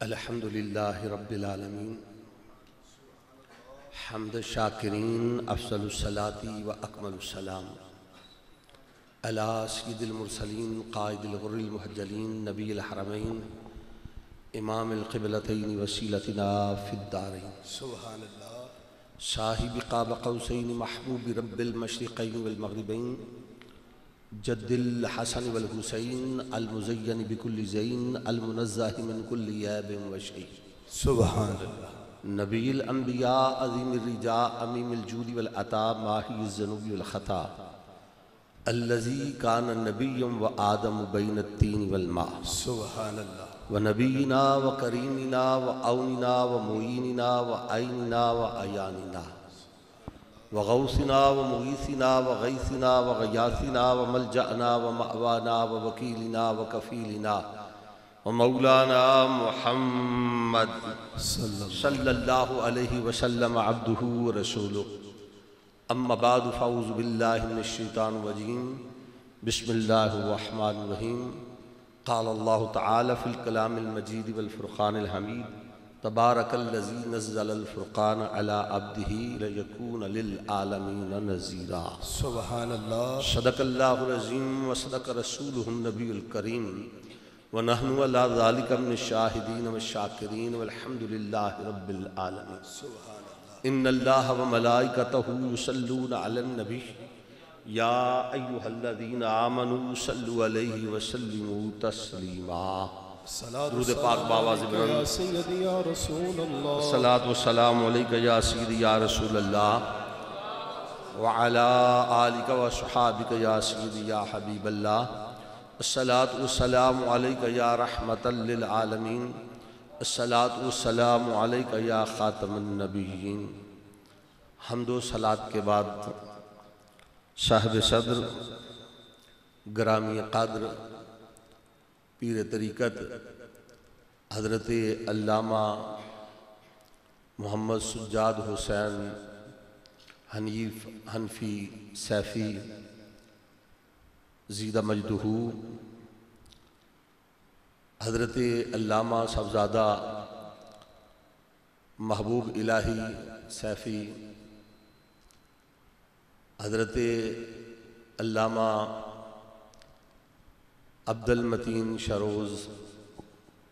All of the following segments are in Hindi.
अल्हम्दुलिल्लाहि रब्बिल आलमीन हम्द शाकिरीन अफ़ज़लुस्सलाती व अकमलुस्सलाम अला सय्यिदिल मुरसलीन क़ाइदिल गुर्रिल मुहज्जलीन नबील हरमैन इमामिल क़िबलतैन वसीलतिना फ़िद्दारैन सुब्हानल्लाह साहिबि क़ाब क़ौसैन महबूबि रब्बिल मशरिक़ैन वल मग़रिबैन जद्दिल हसन वल हुसैन अल मुज़य्यन बिकुल्लि ज़ैन अल मुनज़्ज़ह मिन कुल्लि ऐबिन व शै सुब्हानल्लाह नबील अंबिया अज़ीमिर रिजा अमीमिल जूदि वल अता माहिय्यिज़ ज़ुनूबि वल ख़ता अल्लज़ी कान नबिय्यन व आदम बैनत तीन वल मा सुब्हानल्लाह व नबीना व करीमिना व औनिना व मुईनिना व ऐनिना व अयानिना व गौसिना व मुगीसिना व गैसिना व गयासिना व मलजअना व मअवाना व वकीलिना व कफ़ीलिना व मौलाना मुहम्मद सल्लल्लाहु अलैहि वसल्लम अब्दुहु व रसूलुहु अम्मा बाद फ़अऊज़ु बिल्लाहि मिनश शैतानिर रजीम बिस्मिल्लाहिर रहमानिर रहीम क़ाल अल्लाहु तआला फ़िल कलामिल मजीद वल फ़ुरक़ानिल हमीद तबारकल्लज़ी नज़्ज़लल फ़ुरक़ान अला अब्दिही लियकून लिल आलमीन नज़ीरा सुब्हानल्लाह सदक़ल्लाहुल अज़ीम व सदक़ रसूलुहुन नबियुल करीम व नहनु अला ज़ालिका मिनश शाहिदीन व शाकिरीन वल्हम्दुलिल्लाहि रब्बिल आलमीन सुब्हानल्लाह इन्नल्लाह व मलाइकतहु युसल्लूना अलन नबी या अय्युहल्लज़ीना आमनू सल्लु अलैहि व सल्लिमू तस्लीमा दुरूद पाक बावाज़ बुलंद सलात व सलाम अलैका या सय्यदी या रसूल अल्लाह व अला आलिका व अस्हाबिका या सय्यदी या हबीब अल्लाह अस्सलातु व सलाम अलैका या रहमतल लिल आलमीन अस्सलातु व सलाम अलैका या खातमुन नबिय्यीन। हम्दो सलात के बाद साहिब सद्र ग्रामी क़द्र पीर तरीक़त हज़रत अल्लामा मोहम्मद सुज्जाद हुसैन हनीफ हनफी सैफ़ी ज़ीदा मजदहू हज़रत अल्लामा साहबज़ादा महबूब इलाही सैफ़ी हज़रत अल्लामा अब्दुल मतीन शरोज़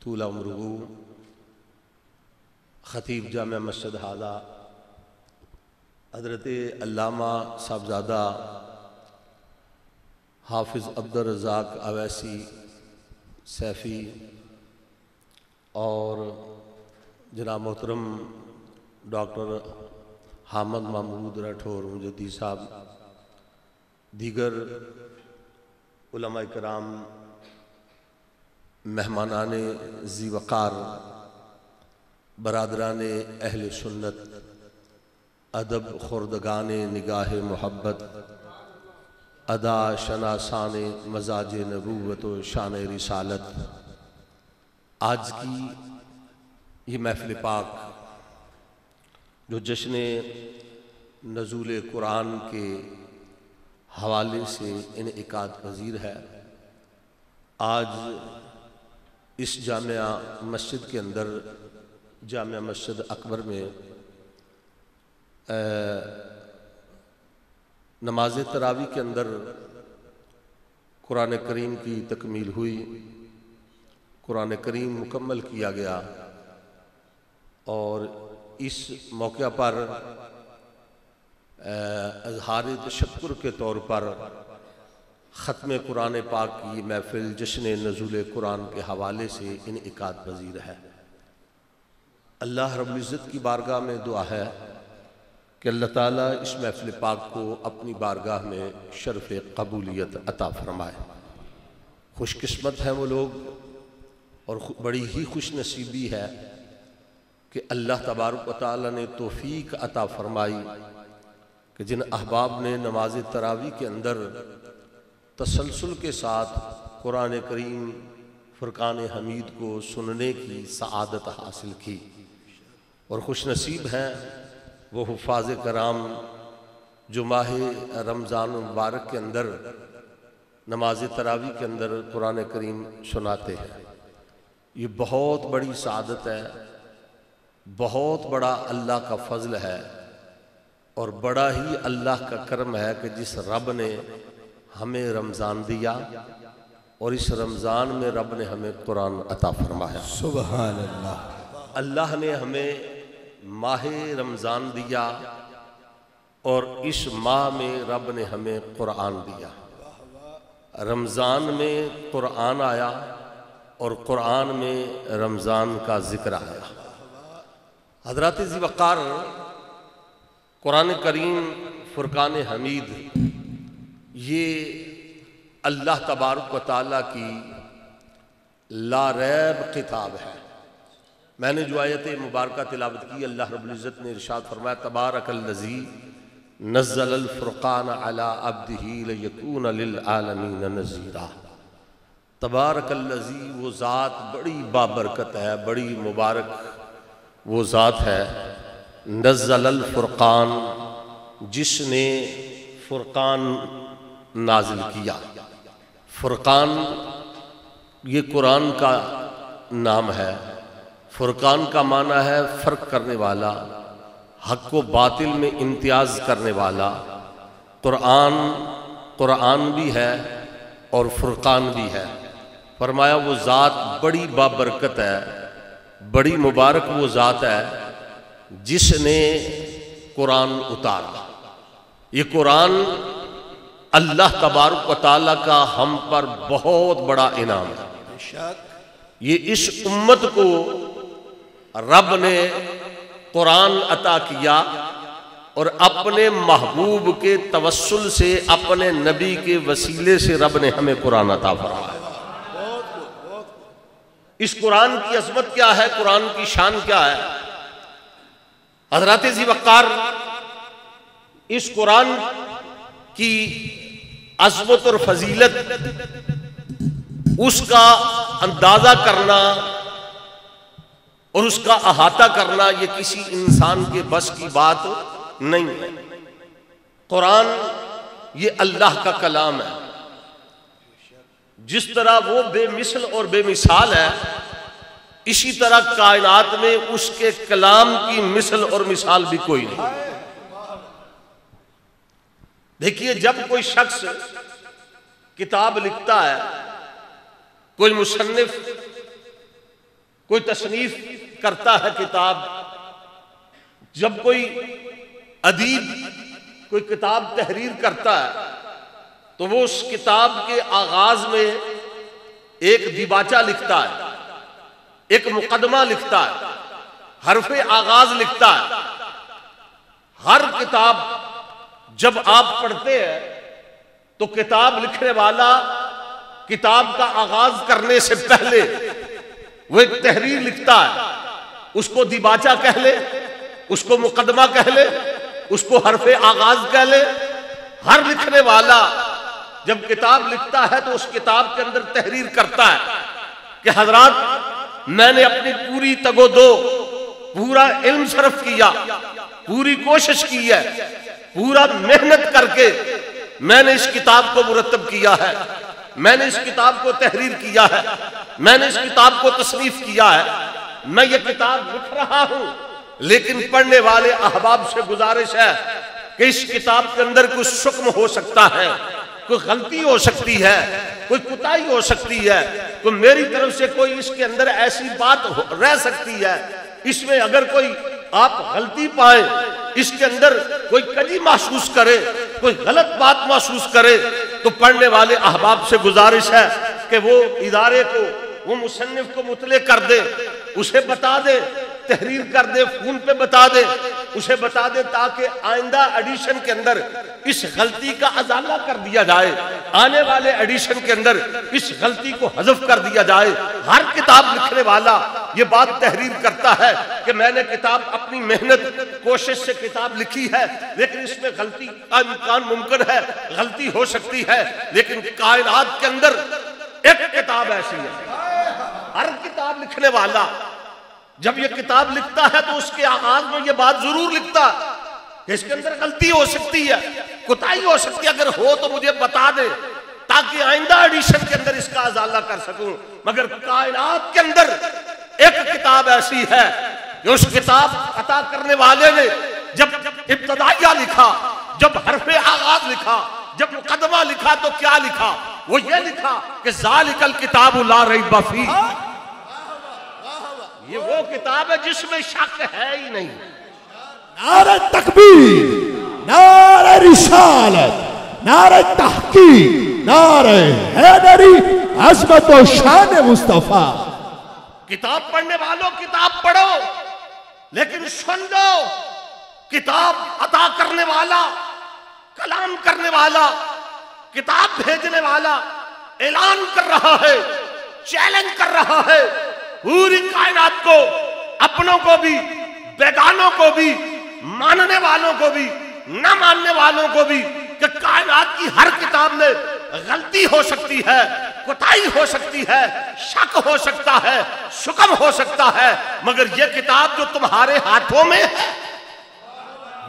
तूला उम्रुहू ख़तीब जामिया मस्जिद हादा हज़रत अल्लामा साहबज़ादा हाफिज़ अब्दुर रज़्ज़ाक़ अवैसी सैफ़ी और जनाब मोहतरम डॉक्टर हामिद महमूद राठौर मुजद्दी साहब दीगर उलमा इकराम मेहमानाने ज़ी वक़ार बरादराने अहले सुन्नत अदब खुर्दगाने निगाह मोहब्बत अदा शनासाने मजाज नबूवत व शान रिसालत, आज की ये महफ़िल पाक जो जश्न नज़ूल कुरान के हवाले से इनेकाद पज़ीर है, आज इस जामिया मस्जिद के अंदर जामिया मस्जिद अकबर में नमाज तरावी के अंदर कुरान करीम की तकमील हुई, कुरान करीम मुकम्मल किया गया और इस मौके पर अज़हार तशक्कुर के तौर पर ख़त्म कुरान पाक की महफ़िल जश्न नज़ूल कुरान के हवाले से इनेकाद पज़ीर है। अल्लाह रब्बुल इज़्ज़त की बारगाह में दुआ है कि अल्लाह ताला इस महफ़िल पाक को अपनी बारगाह में शर्फ़ कबूलियत अता फ़रमाए। खुशकिस्मत हैं वो लोग और बड़ी ही खुश नसीबी है कि अल्लाह तबारक व तआला ने तौफ़ीक अता फ़रमाई कि जिन अहबाब ने नमाज तरावी के अंदर तसलसल के साथ कुरान करीम फ़ुरक़ान हमीद को सुनने की सआदत हासिल की और खुश नसीब हैं वो हुफ़ाज़ कराम जो माह रमज़ान मुबारक के अंदर नमाज तरावी के अंदर कुरान करीम सुनाते हैं। ये बहुत बड़ी सादत है, बहुत बड़ा अल्लाह का फजल है और बड़ा ही अल्लाह का करम है कि जिस रब ने हमें रमज़ान दिया और इस रमज़ान में रब ने हमें कुरान अता फरमाया। सुभान अल्लाह। अल्लाह ने हमें माह रमज़ान दिया और इस माह में रब ने हमें कुरान दिया। रमज़ान में कुरान आया और कुरान में रमज़ान का जिक्र आया। हज़रत ज़ी वक़ार कुरान करीम फुरकान हमीद ये अल्लाह तबारक व तआला की लारैब किताब है। मैंने जो आयत मुबारक तिलावत की, अल्लाह रब्बुल इज़्ज़त ने इरशाद फरमाया तबारकल्लज़ी नज़्ज़लल फ़ुरक़ान अला अब्दिही लियकून लिल आलमीन नज़ीरा। तबारकल्लज़ी वो ज़ात बड़ी बाबरकत है, बड़ी मुबारक वो ज़ात है। नज़्ज़लल फ़ुरक़ान जिसने फ़ुरक़ान नाजिल किया। फ़ुरक़ान ये कुरान का नाम है। फ़ुरक़ान का माना है फ़र्क करने वाला, हक़ व बातिल में इम्तियाज़ करने वाला। कुरान भी है और फ़ुरक़ान भी है। फरमाया वो ज़ात बड़ी बाबरकत है, बड़ी मुबारक वो ज़ात है जिसने कुरान उतारा। ये कुरान अल्लाह तबारक व तआला का हम पर बहुत बड़ा इनाम है। ये इस उम्मत को रब ने कुरान अता किया और अपने महबूब के तवस्सुल से, अपने नबी के वसीले से रब ने हमें कुरान अता फरमाया। इस कुरान की अज़मत क्या है, कुरान की शान क्या है। हज़रत ज़ी वक़ार इस कुरान की अज़मत और फजीलत, उसका अंदाजा करना और उसका अहाता करना ये किसी इंसान के बस की बात नहीं है। कुरान ये अल्लाह का कलाम है। जिस तरह वो बेमिसल और बेमिसाल है, इसी तरह कायनात में उसके कलाम की मिसल और मिसाल भी कोई नहीं। देखिए, जब कोई शख्स किताब लिखता है, कोई मुसन्निफ कोई तसनीफ करता है किताब, जब कोई अदीब कोई किताब तहरीर करता है, तो वो उस किताब के आगाज में एक दिबाचा लिखता है, एक मुकदमा लिखता है, हरफे आगाज लिखता है। हर किताब जब आप पढ़ते हैं तो किताब लिखने वाला किताब का आगाज करने से पहले वो एक तहरीर लिखता है। उसको दिबाचा कह ले, उसको मुकदमा कह ले, उसको हरफे आगाज कह ले। हर लिखने वाला जब किताब लिखता है तो उस किताब के अंदर तहरीर करता है कि हजरात, मैंने अपनी पूरी तगोदो, पूरा इल्म सर्फ किया, पूरी कोशिश की है, पूरा मेहनत करके मैंने इस किताब को मुरतब किया है, मैंने इस किताब को तहरीर किया है, मैंने इस किताब को तसनीफ किया है। मैं ये किताब लिख रहा हूं, लेकिन पढ़ने वाले अहबाब से गुजारिश है कि इस किताब के अंदर कुछ शुक्म हो सकता है, कोई गलती हो सकती है, कोई कुताही हो सकती है, तो मेरी तरफ से कोई इसके अंदर ऐसी बात रह सकती है, इसमें अगर कोई आप गलती पाए, इसके अंदर कोई कजी महसूस करे, कोई गलत बात महसूस करे, तो पढ़ने वाले अहबाब से गुजारिश है कि वो इदारे को, वो मुसन्निफ को मुतले कर दे, उसे बता दे, तहरीर कर दे, फोन पे बता दे, उसे बता दे, ताकि आइंदा एडिशन के अंदर इस गलती का अजाला कर दिया जाए, आने वाले एडिशन के अंदर इस गलती को हज़फ कर दिया जाए। हर किताब लिखने वाला ये बात तहरीर करता है कि मैंने किताब अपनी मेहनत कोशिश से किताब लिखी है, लेकिन इसमें गलती का इम्कान मुमकिन है, गलती हो सकती है, लेकिन कायनात के अंदर एक किताब ऐसी है। हर किताब लिखने वाला जब ये किताब लिखता है तो उसके आगाज में ये बात जरूर लिखता कि इसके अंदर गलती हो सकती है, कुताही हो सकती है, अगर हो तो मुझे बता दे, ताकि आइंदा एडिशन के अंदर इसका अजाला कर सकूं। मगर कायनात के अंदर एक किताब ऐसी है कि उस किताब अता करने वाले ने जब इब्तदाइया लिखा, जब हरफे आगाज लिखा, जब मुकदमा लिखा, तो क्या लिखा? वो ये लिखा कि ज़ालिकल किताबु ला रैब फीह, ये वो किताब है जिसमें शक है ही नहीं। नारे तकबीर, नारे रिसालत, नारे तहकीक, नारे हैदरी, अज़मत व शान मुस्तफा। किताब पढ़ने वालों किताब पढ़ो, लेकिन सुन लो, किताब अता करने वाला, कलाम करने वाला, किताब भेजने वाला ऐलान कर रहा है, चैलेंज कर रहा है पूरी कायनात को, अपनों को भी, बेगानों को भी, मानने वालों को भी, न मानने वालों को भी, कि कायनात की हर किताब में गलती हो सकती है, कोताही हो सकती है, शक हो सकता है, शुक्म हो सकता है, मगर यह किताब जो तुम्हारे हाथों में है,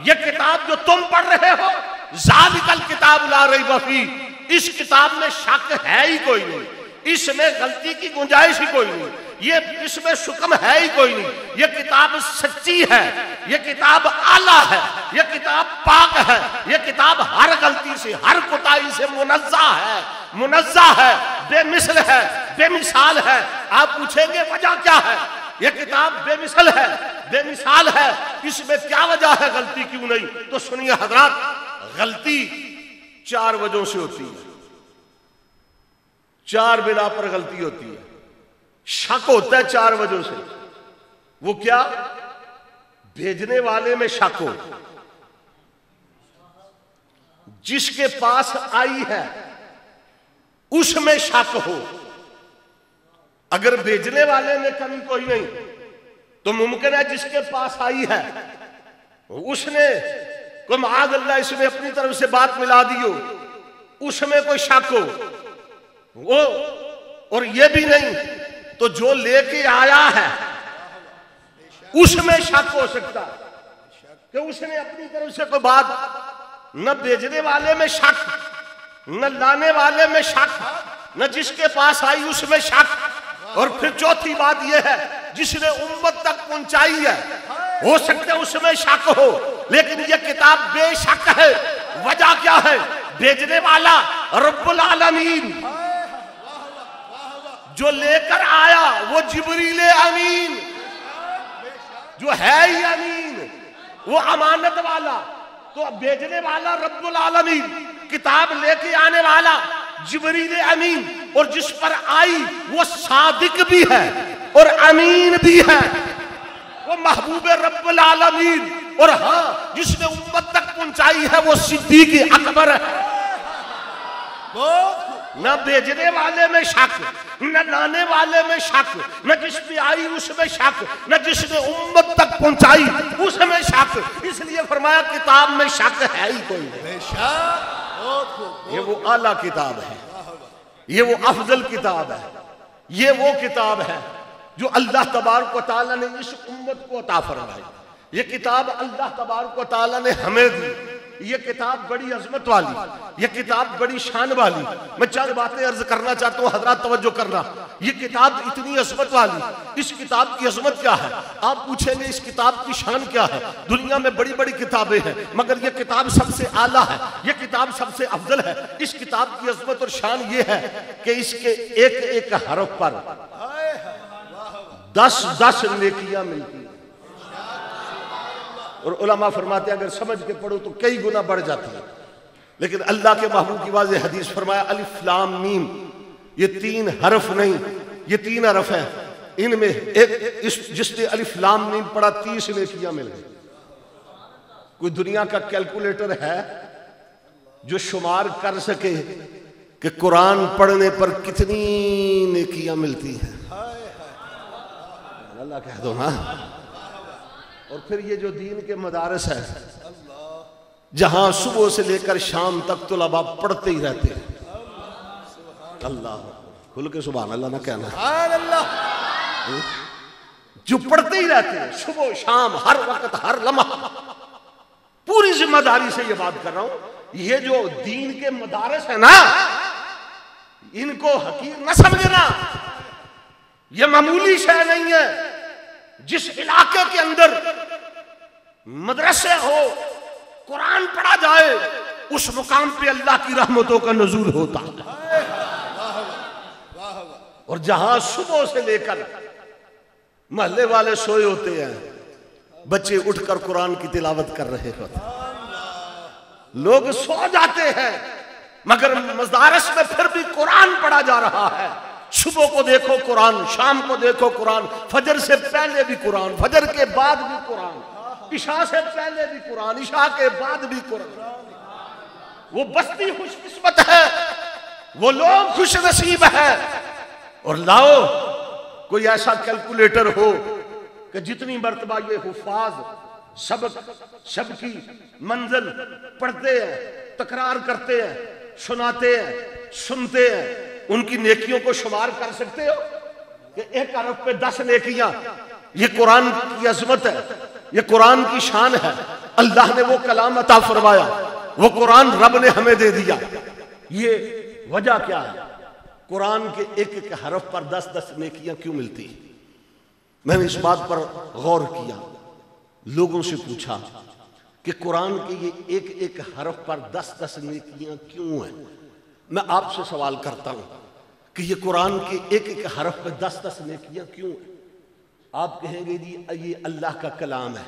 यह किताब जो तुम पढ़ रहे हो, ज़ालिकल किताब ला रैब फीह, इस किताब में शक है ही कोई नहीं, इसमें गलती की गुंजाइश ही कोई नहीं, ये इसमें शुक्म है ही कोई नहीं। ये किताब सच्ची है, ये किताब आला है, ये किताब पाक है, ये किताब हर गलती से, हर कोताही से मुनज़्ज़ा है, बेमिसल है, बेमिसाल है। आप पूछेंगे वजह क्या है? ये किताब बेमिसल है, बेमिसाल है, इसमें क्या वजह है, गलती क्यों नहीं? तो सुनिए हजरात, गलती 4 वजहों से होती है, 4 बिना पर गलती होती है। शक होता है 4 वजहों से। वो क्या? भेजने वाले में शक हो, जिसके पास आई है उसमें शक हो। अगर भेजने वाले में कमी कोई नहीं तो मुमकिन है जिसके पास आई है उसने कोई माज़ अल्लाह इसमें अपनी तरफ से बात मिला दी हो, उसमें कोई शक हो वो, और ये भी नहीं तो जो लेके आया है उसमें शक हो सकता कि उसने अपनी तरफ से कोई बात, न भेजने वाले में शक, न लाने वाले में शक, न जिसके पास आई उसमें शक, और फिर चौथी बात यह है जिसने उम्मत तक पहुंचाई है, हो सकता है उसमें शक हो, लेकिन यह किताब बेशक है। वजह क्या है? भेजने वाला रब्बुल आलमीन, जो लेकर आया वो जिब्रील अमीन, जो है ही अमीन, वो अमानत वाला। तो भेजने वाला रब्बुल आलमीन, किताब लेके आने वाला जिब्रील अमीन, और जिस पर आई वो सादिक भी है और अमीन भी है, वो महबूब रब्बुल आलमीन। और हाँ, जिसने उम्मत तक पहुंचाई है वो सिद्दीक अकबर है। न भेजने वाले में शक, न लाने वाले में शक, न जिस पे आई उसमें शक, न जिसने उम्मत तक पहुंचाई उसमें शक। इसलिए फरमाया किताब में शक है ही कोई नहीं। ये वो आला किताब है, ये वो अफजल किताब है, ये वो किताब है जो अल्लाह तबारक व तआला ने इस उम्मत को अता फरमाई। ये किताब अल्लाह तबारक व तआला ने हमें दी। ये किताब बड़ी अजमत वाली, ये किताब बड़ी शान वाली। मैं 4 बातें अर्ज करना चाहता हूँ, हजरात तवज्जो करना। ये किताब इतनी अजमत वाली, इस किताब की अजमत क्या है? आप पूछेंगे इस किताब की शान क्या है? दुनिया में बड़ी बड़ी किताबें हैं, मगर ये किताब सबसे आला है, ये किताब सबसे अफजल है। इस किताब की अजमत और शान ये है कि इसके एक एक हरफ पर 10-10 नेकियां मिलती हैं। और उलमा फरमाते हैं अगर समझ के पढ़ो तो कई गुना बढ़ जाती है। लेकिन अल्लाह के महबूब की वाज़ेह हदीस फरमाया अलिफ लाम मीम, ये 3 हरफ नहीं, ये 3 हरफ है। इनमें एक जिसने अलिफ लाम मीम पढ़ा 30 नेकियां मिल गई। कोई दुनिया का कैलकुलेटर है जो शुमार कर सके कि कुरान पढ़ने पर कितनी नेकियां मिलती हैं? अल्लाह कह दो ना। और फिर ये जो दीन के मदारस है जहां सुबह से लेकर शाम तक तुलबा पढ़ते ही रहते हैं, अल्लाह खुल के सुभान अल्लाह ना कहना, जो पढ़ते ही रहते हैं सुबह शाम, हर वक्त हर लम्हा। पूरी जिम्मेदारी से ये बात कर रहा हूं, ये जो दीन के मदारस है ना, इनको हकीर न समझना, ये मामूली शय नहीं है। जिस इलाके के अंदर मदरसे हो, कुरान पढ़ा जाए, उस मुकाम पे अल्लाह की रहमतों का नुज़ूल होता है। और जहां सुबह से लेकर मोहल्ले वाले सोए होते हैं, बच्चे उठकर कुरान की तिलावत कर रहे होते हैं, लोग सो जाते हैं, मगर मदारस में फिर भी कुरान पढ़ा जा रहा है। सुबह को देखो कुरान, शाम को देखो कुरान, फजर से पहले भी कुरान, फजर के बाद भी कुरान, इशा से पहले भी कुरान, इशा के बाद भी कुरान। वो बस्ती खुशकिस्मत है, वो लोग खुश नसीब है। और लाओ कोई ऐसा कैलकुलेटर हो कि जितनी मर्तबा ये हुफाज सब की मंजिल पढ़ते हैं, तकरार करते हैं, सुनाते हैं, सुनते हैं, उनकी नेकियों को शुमार कर सकते हो कि एक अरब पे 10 नेकियां। ये कुरान की अजमत है, ये कुरान की शान है। अल्लाह ने वो कलाम अता फरमाया, वो कुरान रब ने हमें दे दिया। ये वजह क्या है? कुरान के एक एक हरफ पर 10-10 नेकियां क्यों मिलती? मैंने इस बात पर गौर किया, लोगों से पूछा कि कुरान के ये एक एक हरफ पर 10-10 नेकियां क्यों हैं। मैं आपसे सवाल करता हूं कि ये कुरान के एक एक हरफ पर 10-10 नेकियां क्यों हैं? आप कहेंगे जी ये अल्लाह का कलाम है,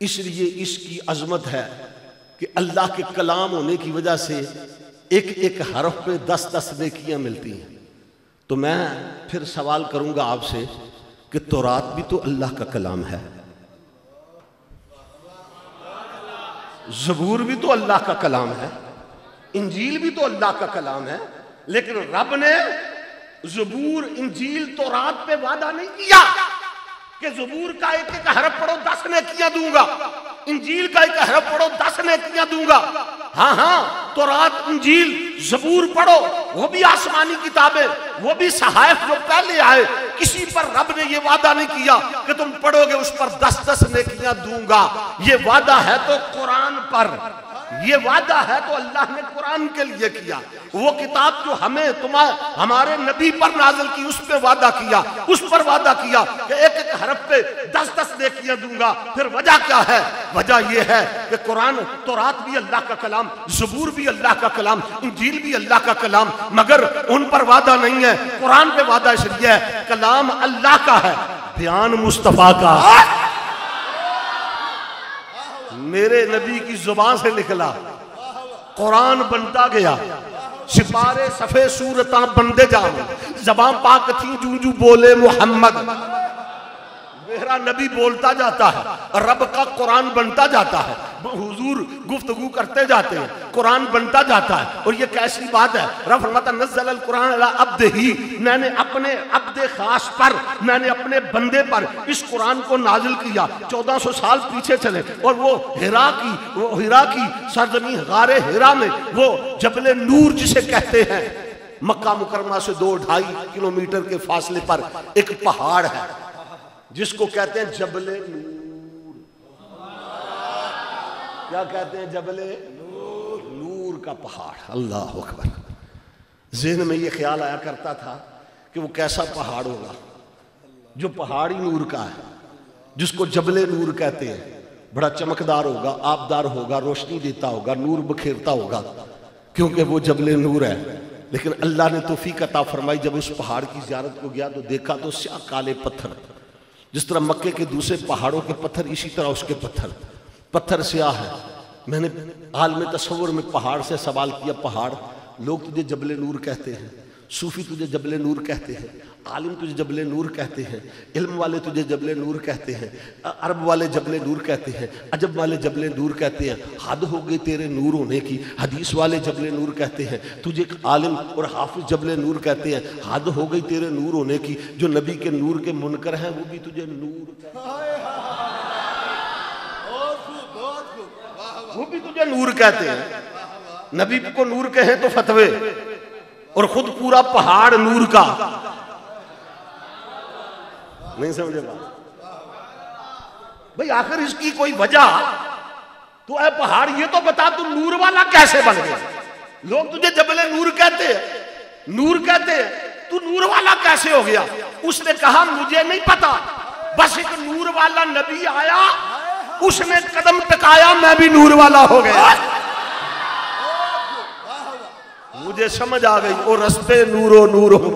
इसलिए इसकी अजमत है कि अल्लाह के कलाम होने की वजह से एक एक हरफ पे 10-10 नेकियां मिलती हैं। तो मैं फिर सवाल करूंगा आपसे कि तौरात भी तो अल्लाह का कलाम है, ज़बूर भी तो अल्लाह का कलाम है, इंजील भी तो अल्लाह का कलाम है। लेकिन रब ने ज़बूर, इंजील, तौरात पे वादा नहीं किया कि ज़बूर का एक एक हरफ पढ़ो 10 नेकियां दूंगा, इंजील का एक हरफ पढ़ो 10 नेकियां दूंगा। हाँ हाँ, तौरात, इंजील, ज़बूर पढ़ो, वो भी आसमानी किताबें, वो भी सहाइफ जो पहले आए, किसी पर रब ने ये वादा नहीं किया कि तुम पढ़ोगे उस पर 10-10 नेकियां दूंगा। ये वादा है तो कुरान पर, ये वादा है तो अल्लाह ने कुरान के लिए किया। वो किताब जो हमें हमारे नबी पर नाज़िल की, उस पे वादा किया, उस पर वादा किया कि एक एक हरफ पे 10-10 नेकियां दूंगा। फिर वजह क्या है? वजह ये है कि कुरान, तौरात भी अल्लाह का कलाम, ज़बूर भी अल्लाह का कलाम, इंजील भी अल्लाह का कलाम, मगर उन पर वादा नहीं है। कुरान पे वादा इसलिए है, कलाम अल्लाह का है, बयान मुस्तफा का। मेरे नबी की जुबान से निकला, कुरान बनता गया, सिपारे सफे सूरता बनते जा, जबान पाक थी जू जू बोले मोहम्मद। मेरा नबी बोलता जाता है, रब का कुरान बनता जाता है, हुजूर गुफ्तगू करते जाते हैं, कुरान बनता जाता है। और ये कैसी बात है? रब फरमाता नज़्ज़ल कुरान अला अब्दिही, मैंने अपने अब्दे खास पर, मैंने अपने बंदे पर इस कुरान को नाजिल किया। 1400 साल पीछे चले और वो हिरा की सरजमी गारे हिरा में, वो जबले नूर जिसे कहते हैं, मक्का मुकरमा से 2-2.5 किलोमीटर के फासले पर एक पहाड़ है जिसको कहते हैं जबले नूर। क्या कहते हैं? जबले नूर का पहाड़। अल्लाह अकबर। ज़हन में ये ख्याल आया करता था कि वो कैसा पहाड़ होगा जो पहाड़ी नूर का है, जिसको जबले नूर कहते हैं। बड़ा चमकदार होगा, आबदार होगा, रोशनी देता होगा, नूर बखेरता होगा, क्योंकि वो जबले नूर है। लेकिन अल्लाह ने तौफीक अता फरमाई, जब उस पहाड़ की ज़ियारत को गया तो देखा तो स्याह काले पत्थर, जिस तरह मक्के के दूसरे पहाड़ों के पत्थर, इसी तरह उसके पत्थर स्याह है। मैंने आलम तस्वुर में पहाड़ से सवाल किया, पहाड़, लोग तुझे जबले नूर कहते हैं, सूफी तुझे जबले नूर कहते हैं, आलिम तुझे जबले नूर कहते हैं, इल्म वाले तुझे जबले नूर कहते हैं, अरब वाले जबले नूर कहते हैं, अजब वाले जबले नूर कहते हैं। हद हो गई तेरे नूर होने की, हदीस वाले जबले नूर कहते हैं, तुझे आलिम और हाफिज जबले नूर कहते हैं। हद हो गई तेरे नूर होने की, जो नबी के नूर के मुनकर हैं वो भी तुझे नूर, वो भी तुझे नूर कहते हैं। नबी को नूर कहे तो फतवे, और खुद पूरा पहाड़ नूर का। नहीं समझे बात? भाई आखिर इसकी कोई वजह तो है। पहाड़ ये तो बता, तू नूर वाला कैसे बन गया? लोग तुझे जबले नूर कहते हैं, नूर कहते हैं, तू नूर वाला कैसे हो गया? उसने कहा मुझे नहीं पता, बस एक नूर वाला नबी आया, उसने कदम टकाया, मैं भी नूर वाला हो गया। मुझे समझ आ गई, वो रस्ते नूरो नूर हो,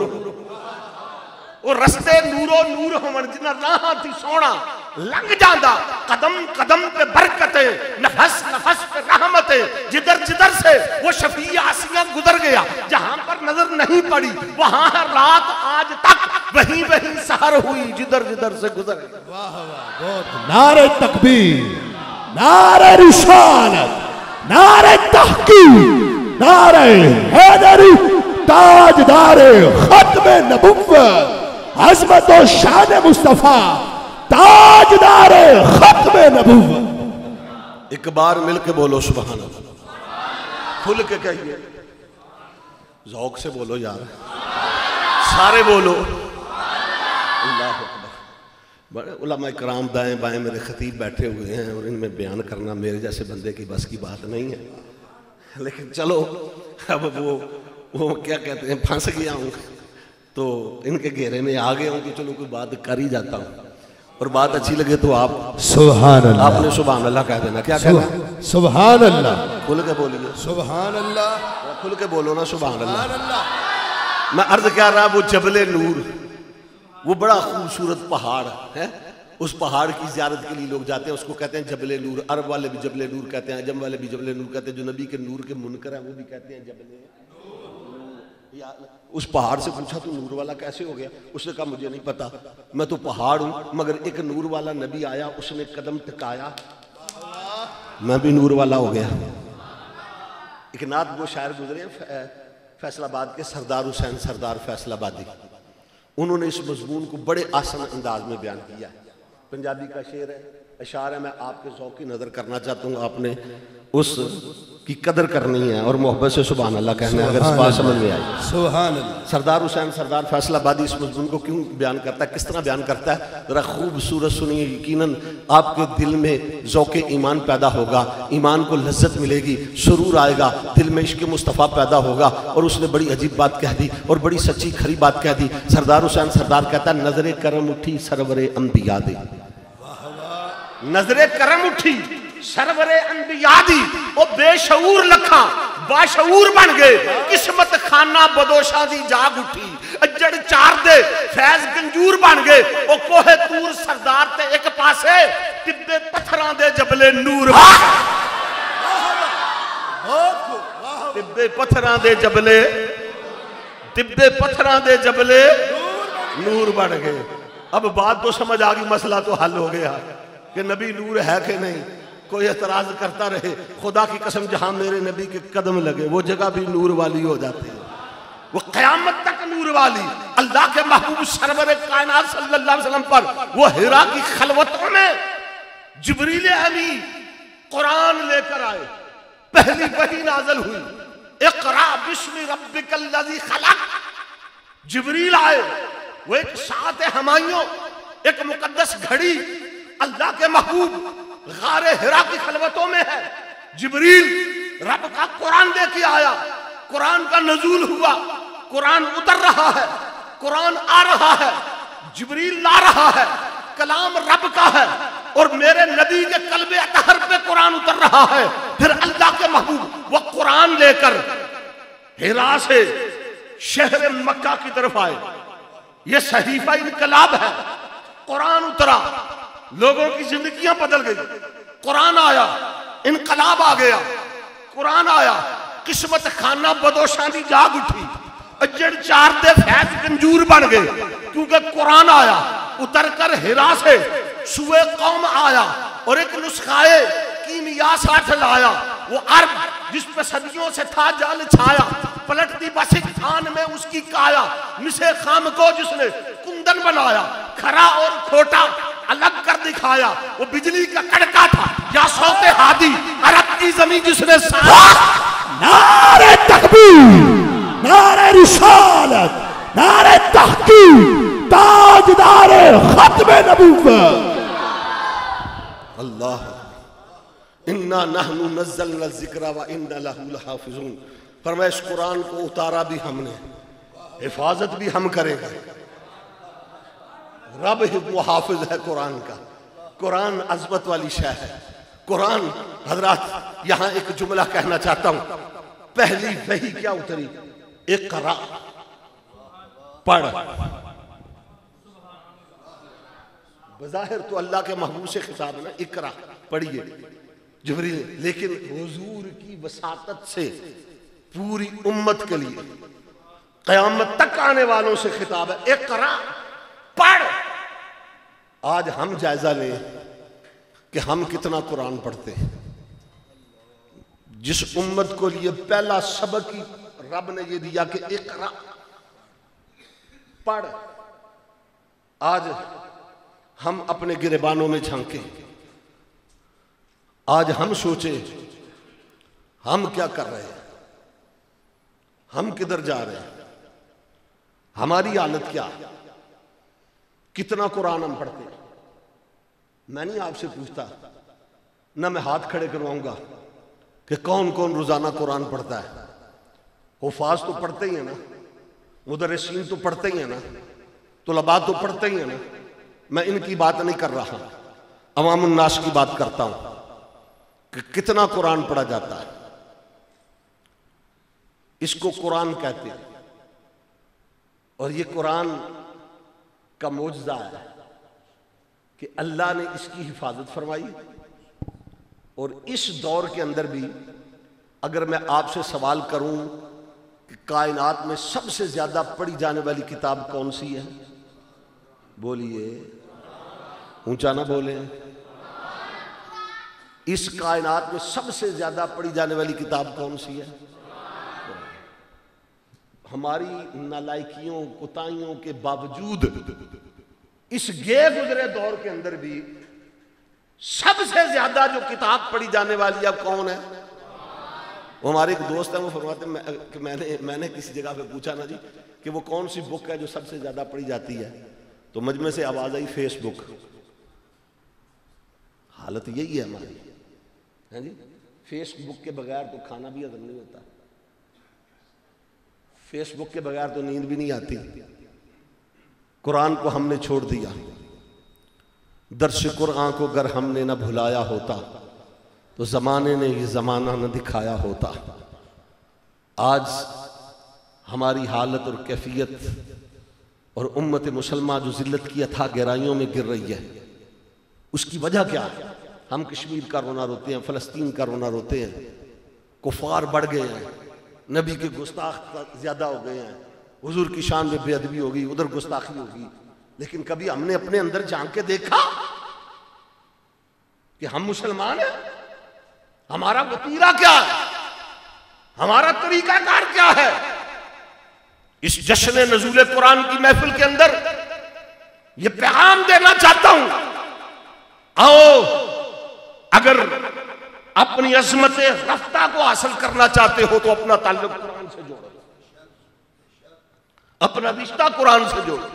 वो रस्ते नूरो नूर होवन, जिन्ना राह थी सोना लंघ जांदा, कदम कदम पे बरकते, नफस नफस पे रहमते, जिधर जिधर से वो शफी आसिया गुजर गया, जहां पर नजर नहीं पड़ी वहां रात आज तक वहीं वहीं सहर हुई, जिधर जिधर से गुजर गया। वाह वाह, बहुत। नारे तकबीर, नारे रिसालत, नारे तहकीक, नारे हैदरी, ताजदारे खत्मे नबुव्वत, अज़मत और शान मुस्तफा, ताजदारे खत्मे नबुव्वत। एक बार मिलके बोलो सुभान अल्लाह, खुल के कहिए, ज़ौक़ से बोलो यार, सारे बोलो अल्लाह अकबर। बड़े उलमा इकराम दाएं बाएं मेरे खतीब बैठे हुए हैं और इनमें बयान करना मेरे जैसे बंदे की बस की बात नहीं है, लेकिन चलो अब वो क्या कहते हैं, फंस गया हूँ तो इनके घेरे में आ गया हूँ कि चलो कोई बात कर ही जाता हूँ, और बात अच्छी लगे तो आप सुभान अल्लाह, आपने सुभान अल्लाह कह देना। क्या कहना है? सुभान अल्लाह, खुल के बोलिए सुभान अल्लाह, खुल के बोलो ना सुभान अल्लाह। मैं अर्ज कर रहा, वो जबले नूर, वो बड़ा खूबसूरत पहाड़ है, उस पहाड़ की ज़ियारत के लिए लोग जाते हैं, उसको कहते हैं जबले नूर। अरब वाले भी जबले नूर कहते हैं, अजम वाले भी जबले नूर कहते हैं, जो नबी के नूर के मुनकर है वो भी कहते हैं जबले। उस पहाड़ से पूछा तू नूर वाला कैसे हो गया? उसने कहा मुझे नहीं पता, मैं तो पहाड़ हूं, मगर एक नूर वाला नबी आया, उसने कदम टिकाया, मैं भी नूर वाला हो गया। एक नात वो शायर गुजरे फैसलाबाद के, सरदार हुसैन सरदार फैसलाबादी, उन्होंने इस मजमून को बड़े आसान अंदाज में बयान किया है। पंजाबी का शेर है, अशार है, मैं आपके ज़ौक़ की नज़र करना चाहता हूँ, आपने उस की कदर करनी है और मोहब्बत से सुभान अल्लाह कहना है, अगर इस बात समझ में आई। सुभान अल्लाह। सरदार हुसैन सरदार फैसलाबादी इस मजमून को क्यों बयान करता है, किस तरह बयान करता है, जरा खूबसूरत सुनिए, यकीनन आपके दिल में ज़ौक़ ईमान पैदा होगा, ईमान को लज्जत मिलेगी, सुरूर आएगा, दिल में इश्क़ मुस्तफ़ा पैदा होगा। और उसने बड़ी अजीब बात कह दी और बड़ी सच्ची खरी बात कह दी। सरदार हुसैन सरदार कहता है, नजरे करम उठी सरवरे अंबिया दी, नजरे करम उठी सरवरे अंबिया दी, ओ बेशऊर लखा बाशऊर बन गए, किस्मत खाना बदोशा दी जाग उठी, अजड़ चार दे फैज गंजूर बन गए, ओ कोहे तूर सरदार ते एक पासे, तिब्बे पत्थरां दे जबले नूर, तिब्बे पत्थरां दे जबले, तिब्बे पत्थरां दे जबले नूर बन गए। अब बात तो समझ आ गई, मसला तो हल हो गया कि नबी नूर है कि नहीं। कोई एतराज करता रहे, खुदा की कसम जहां मेरे नबी के कदम लगे वो जगह भी नूर वाली हो जाती है, वो क़यामत तक नूर वाली। अल्लाह के महबूब सरवर कायनात सल्लल्लाहु अलैहि वसल्लम पर वो हिरा की खलवतों में जिब्रील अमीन कुरान लेकर आए, पहली वही नाज़िल हुई, इक़रा बिस्मि रब्बिकल्लज़ी खलक़। जिब्रील आए, वो एक सात हमाइयों, एक मुकद्दस घड़ी अल्लाह के महबूब गारे हिरा की खलवतों में है। जिब्रील रब का कुरान लेके आया, कुरान का नज़ूल हुआ, कुरान उतर रहा है, कुरान आ रहा है, जिब्रील ला रहा है, कलाम रब का है और मेरे नबी के कल्बे अतहर पे कुरान उतर रहा है। फिर अल्लाह के महबूब वो कुरान लेकर हिरा से शहर मक्का की तरफ आए। ये सहीफा इनकलाब है, कुरान उतरा, लोगों की जिंदगियां बदल गई, कुरान आया, इनकलाब आ गया, कुरान आया, किस्मत खाना बदोशानी जाग उठी, अजड़ चार दे फैज गंजूर बन गए, क्योंकि कुरान आया। उतर कर हिरा से सुए कौम आया और एक नुस्खाए कीमिया साथ लाया, वो अर्ब जिस पे सदियों से था जाल छाया, पलट दी बस एक खान में उसकी काया, मिसे खाम को जिसने कुंदन बनाया, खरा और खोटा अलग कर दिखाया, वो बिजली का कड़का था या सौते हादी, अरब की जमीन जिसने नारे तकबीर, नारे रिसालत, नारे तहकीक, ताजदारे खत्मे नबुव्वत। अल्लाह, इन्ना नहनु नज़्ज़लना ज़िक्रा व इन्ना लहू लहाफ़िज़ून। फरमाया इस कुरान को उतारा भी हमने हिफाजत भी हम करेंगे। रब वो हाफिज है कुरान का। कुरान अजमत वाली शय है। कुरान हजरात, यहां एक जुमला कहना चाहता हूं। पहली वही क्या उतरी? इक़रा, पढ़। बज़ाहिर तो अल्लाह के महबूब से खिताब है ना, इक़रा, पढ़िए जिब्रील, लेकिन हुजूर की वसातत से पूरी उम्मत के लिए क़यामत तक आने वालों से खिताब है, इक़रा, पढ़। आज हम जायजा लें कि हम कितना कुरान पढ़ते हैं। जिस उम्मत को लिए पहला सबक ही रब ने ये दिया कि इक़रा, पढ़, आज हम अपने गिरेबानों में झांके। आज हम सोचे हम क्या कर रहे हैं, हम किधर जा रहे हैं, हमारी हालत क्या है, कितना कुरान हम पढ़ते हैं। मैं नहीं आपसे पूछता, ना मैं हाथ खड़े करवाऊंगा कि कौन कौन रोजाना कुरान पढ़ता है। हुफाज तो पढ़ते ही है ना, मुदर्रिसीन तो पढ़ते ही है ना, तुलबा तो पढ़ते ही है ना। मैं इनकी बात नहीं कर रहा, अवामुन्नास की बात करता हूं कि कितना कुरान पढ़ा जाता है। इसको कुरान कहते हैं और ये कुरान का मौजज़ा है कि अल्लाह ने इसकी हिफाजत फरमाई। और इस दौर के अंदर भी अगर मैं आपसे सवाल करूं कि कायनात में सबसे ज्यादा पढ़ी जाने वाली किताब कौन सी है, बोलिए, ऊंचा ना बोले। इस कायनात में सबसे ज्यादा पढ़ी जाने वाली किताब कौन सी है? हमारी नालायकियों कोताहियों के बावजूद इस गे गुजरे दौर के अंदर भी सबसे ज्यादा जो किताब पढ़ी जाने वाली अब कौन है? वो हमारे एक दोस्त है, वो फरमाते मैंने किसी जगह पे पूछा ना जी कि वो कौन सी बुक है जो सबसे ज्यादा पढ़ी जाती है, तो मजमे से आवाज आई फेसबुक। हालत यही है हमारी, है जी। फेसबुक के बगैर तो खाना भी हजम नहीं होता, फेसबुक के बगैर तो नींद भी नहीं आती। कुरान को हमने छोड़ दिया। दर्श कुरान को अगर हमने न भुलाया होता तो जमाने ने ये जमाना न दिखाया होता। आज हमारी हालत और कैफियत और उम्मत मुसलमान जो जिल्लत की अथाह गहराइयों में गिर रही है, उसकी वजह क्या है? हम कश्मीर का रोना रोते हैं, फलस्तीन का रोना रोते हैं। कुफार बढ़ गए हैं, नबी के गुस्ताख ज्यादा हो गए हैं, हुजूर की शान में बेअदबी होगी, उधर गुस्ताखी होगी। लेकिन कभी हमने अपने अंदर झांक के देखा कि हम मुसलमान हैं? हमारा वतीरा क्या है, हमारा तरीकाकार क्या है? इस जश्न नज़ूल कुरान की महफिल के अंदर यह पैगाम देना चाहता हूं, आओ अगर अपनी अज़मत रफ्ता को हासिल करना चाहते हो तो अपना ताल्लुक कुरान से जोड़ो, अपना रिश्ता कुरान से जोड़ो।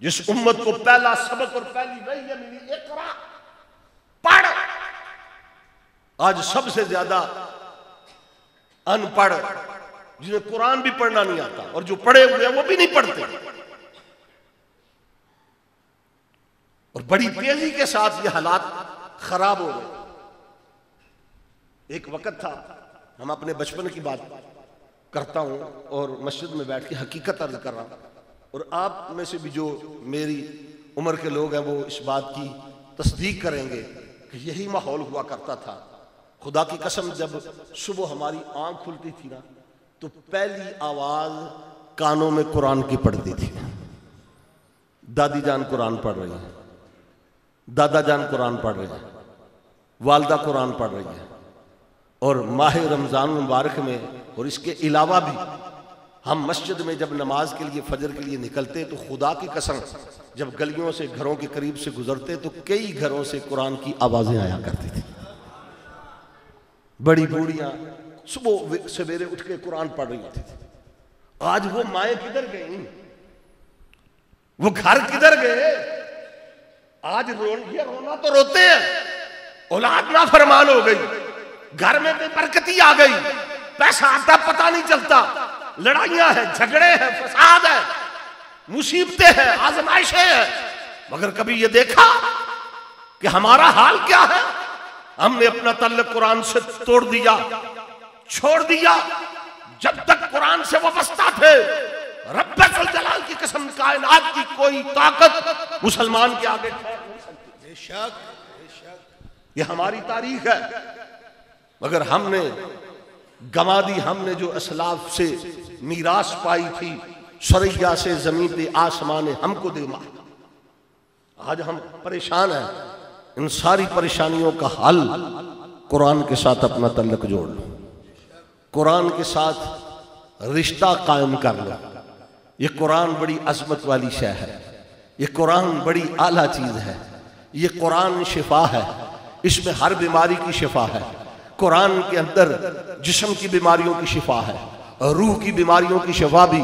जिस उम्मत को पहला सबक और पहली वही मिली, इक़रा, पढ़। आज सबसे ज्यादा अनपढ़, जिन्हें कुरान भी पढ़ना नहीं आता, और जो पढ़े हुए हैं वो भी नहीं पढ़ते। और बड़ी तेजी के साथ ये हालात खराब हो रहे। एक वक्त था, हम अपने बचपन की बात करता हूं और मस्जिद में बैठ के हकीकत अर्ज कर रहा हूं, और आप में से भी जो मेरी उम्र के लोग हैं वो इस बात की तस्दीक करेंगे कि यही माहौल हुआ करता था। खुदा की कसम, जब सुबह हमारी आंख खुलती थी ना तो पहली आवाज कानों में कुरान की पड़ती थी। दादी जान कुरान पढ़ रही है, दादा जान कुरान पढ़ रहे हैं, वालदा कुरान पढ़ रही है। और माह रमज़ान मुबारक में और इसके अलावा भी हम मस्जिद में जब नमाज के लिए फजर के लिए निकलते तो खुदा की कसम जब गलियों से घरों के करीब से गुजरते तो कई घरों से कुरान की आवाजें आया करती थी। बड़ी बूढ़ियां सुबह सवेरे उठ के कुरान पढ़ रही होती थी। आज वो माएँ किधर गई, वो घर किधर गए? आज ये रोना तो रोते हैं, औलाद नाफरमान हो गई, घर में बेबरकती आ गई, पैसा आता पता नहीं चलता, लड़ाइयां हैं, झगड़े हैं, फसाद है, मुसीबतें हैं, आजमाइशें हैं, मगर कभी ये देखा कि हमारा हाल क्या है? हमने अपना तल्लुक कुरान से तोड़ दिया, छोड़ दिया। जब तक कुरान से वाबस्ता थे, रब्बुल जलाल की कसम, कायनात की कोई ताकत मुसलमान के आगे बेशक ये हमारी तारीख है। मगर हमने गंवा दी, हमने जो असलाफ से मीरास पाई थी, सरैया से जमीन पे आसमान ने हमको दे मारा। आज हम परेशान हैं। इन सारी परेशानियों का हल कुरान के साथ अपना तल्लुक जोड़ लो, कुरान के साथ रिश्ता कायम कर लो। ये कुरान बड़ी अजमत वाली शय है, ये कुरान बड़ी आला चीज है, ये कुरान शिफा है, इसमें हर बीमारी की शिफा है। कुरान के अंदर जिस्म की बीमारियों की शिफा है, रूह की बीमारियों की शिफा भी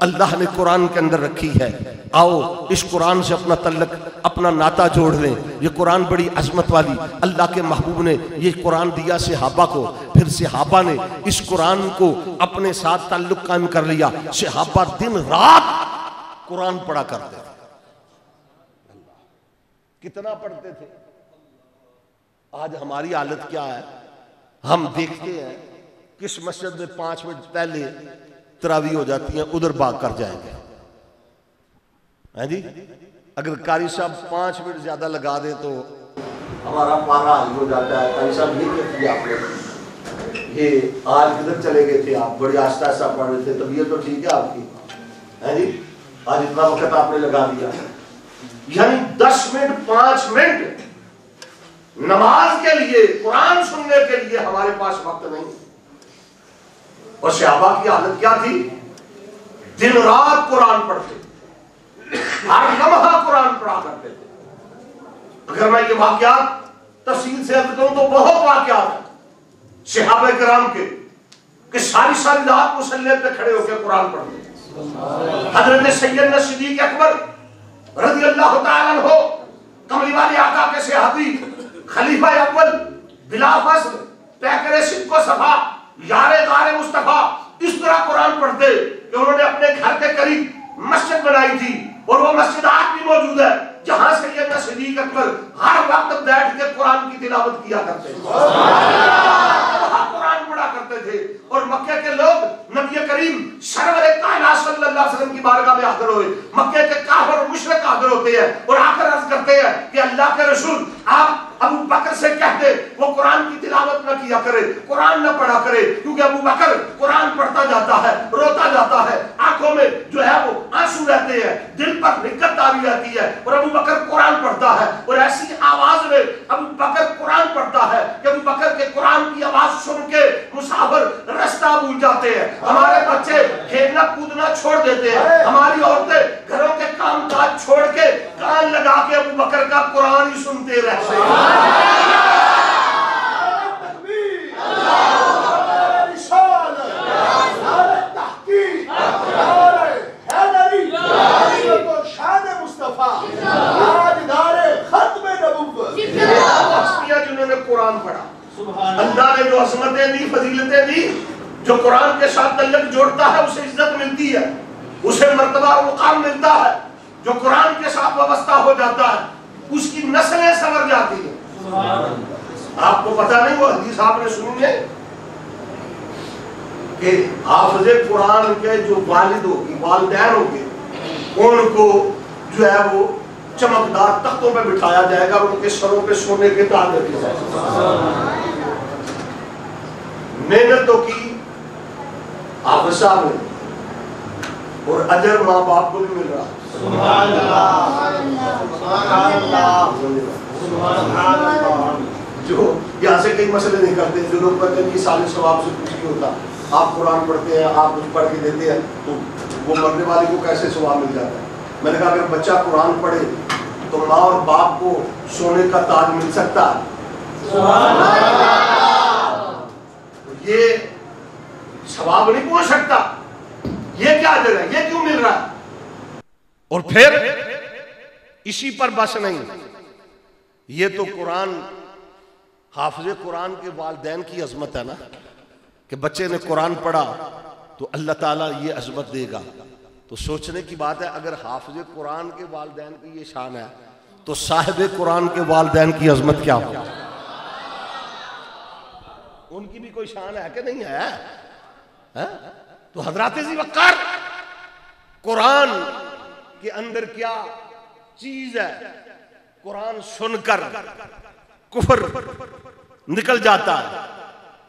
अल्लाह ने कुरान के अंदर रखी है। आओ इस कुरान से अपना तल्लुक, अपना नाता जोड़ लें। ये कुरान बड़ी अजमत वाली, अल्लाह के महबूब ने ये कुरान दिया सहाबा को, फिर सहाबा ने इस कुरान को अपने साथ ताल्लुक कायम कर लिया। सहाबा दिन रात कुरान पढ़ा करते थे। कितना पढ़ते थे? आज हमारी हालत क्या है? हम देखते हैं किस मस्जिद में 5 मिनट पहले तरावी हो जाती है, उधर भाग कर जाएंगे, है जी। अगर कारी साहब 5 मिनट ज्यादा लगा दें तो हमारा पारा हो जाता है। कारी साहब ये कहती है आपने, ये आज किधर चले गए थे आप? बड़ी आस्ता आस्ता पढ़ रहे थे, तबीयत तो ठीक है आपकी, है जी? आज इतना वक्त आपने लगा दिया। यानी 10 मिनट 5 मिनट नमाज के लिए, कुरान सुनने के लिए हमारे पास वक्त नहीं। और सहाबा की हालत क्या थी? दिन रात कुरान पढ़ते, हर लम्हा कुरान पढ़ा करते थे। अगर मैं ये वाकयात तफसील से अर्ज करूं तो बहुत वाकयात है सहाबा किराम के कि सारी सारी रात मुसल्ले पे खड़े होकर कुरान पढ़ते। हजरत सैयदना सिद्दीक अकबर रज़ी अल्लाह तआला अन्हु, कमली वाले आका के सहाबी, खलीफा अव्वल, बिला फस्ल, पैकरे सिद्को सफा, यारे गारे मुस्तफा, इस तरह कुरान पढ़ते कि उन्होंने अपने घर के करीब मस्जिद बनाई थी, और वो मस्जिद आज भी मौजूद है, जहां सैयदना सिद्दीक अकबर हर वक्त बैठ के कुरान की तिलावत किया करते थे, कुरान पढ़ा करते थे। और मक्के के लोग नबी करीम सरवरे कायनात सल्लल्लाहु अलैहि वसल्लम की बारगाह में हाजिर हुए। मक्के के काफिर और मुशरिक हाजिर होते हैं और आकर अर्ज करते हैं कि अल्लाह के रसूल, आप अबू बकर से कहते वो कुरान की तिलावत न किया करे, कुरान न पढ़ा करे, क्योंकि अबू बकर कुरान पढ़ता जाता है, रोता जाता है, आंखों में जो है वो आंसू रहते हैं, दिल पर दिक्कत आ रहती है, और अबू बकर कुरान पढ़ता है। और ऐसी आवाज में अबू बकर कुरान पढ़ता है कि अबू बकर के कुरान की आवाज सुन के मुसाफिर रास्ता भूल जाते हैं, हमारे बच्चे खेलना कूदना छोड़ देते हैं, हमारी औरतें घरों के काम काज छोड़ के कान लगा के अबू बकर का कुरान ही सुनते रहते हैं। जिन्होंने कुरान पढ़ा, अल्लाह ने जो अज़मतें दी, फजीलतें दी, जो कुरान के साथ तल्लुक जोड़ता है उसे इज्जत मिलती है, उसे मर्तबा और मुकाम मिलता है। जो कुरान के साथ वाबस्ता हो जाता है उसकी नस्लें संवर जाती है। आपको पता नहीं, वो हदीस आपने सुनी है कि हाफिज़े कुरान के जो वालिद होगी, वालिदैन होंगे, उनको जो है वो चमकदार तख्तों पे बिठाया जाएगा, उनके सरों पे सोने के ताज रखे जाएंगे। मेहनत तो की हाफिज़ साहब ने, और अजर माँ बाप को भी मिल रहा है। सुभान अल्लाह। जो यहाँ से कई मसले नहीं करते, जो लोग कहते हैं कि साले सवाब से कुछ नहीं होता, आप कुरान पढ़ते हैं, आप कुछ पढ़ के देते हैं, तो वो मरने वाले को कैसे सवाब मिल जाता है? मैंने कहा अगर बच्चा कुरान पढ़े तो माँ और बाप को सोने का ताज मिल सकता है। ये सवाब नहीं पहुंच सकता, ये क्या अजर है, ये क्यों मिल रहा है? और फिर इसी पर बस नहीं, ये तो कुरान, हाफिज़े कुरान के वालिदैन की अजमत है ना, कि बच्चे ने कुरान पढ़ा, तो अल्लाह ताला ये अजमत देगा। तो सोचने की बात है, अगर हाफिज कुरान के वालिदैन की ये शान है तो साहिब कुरान के वालिदैन की अजमत क्या हो? उनकी भी कोई शान है कि नहीं है? तो हजरत ज़ी वक़्क़ार कुरान के अंदर क्या चीज है, कुरान सुनकर कुफर निकल जाता है,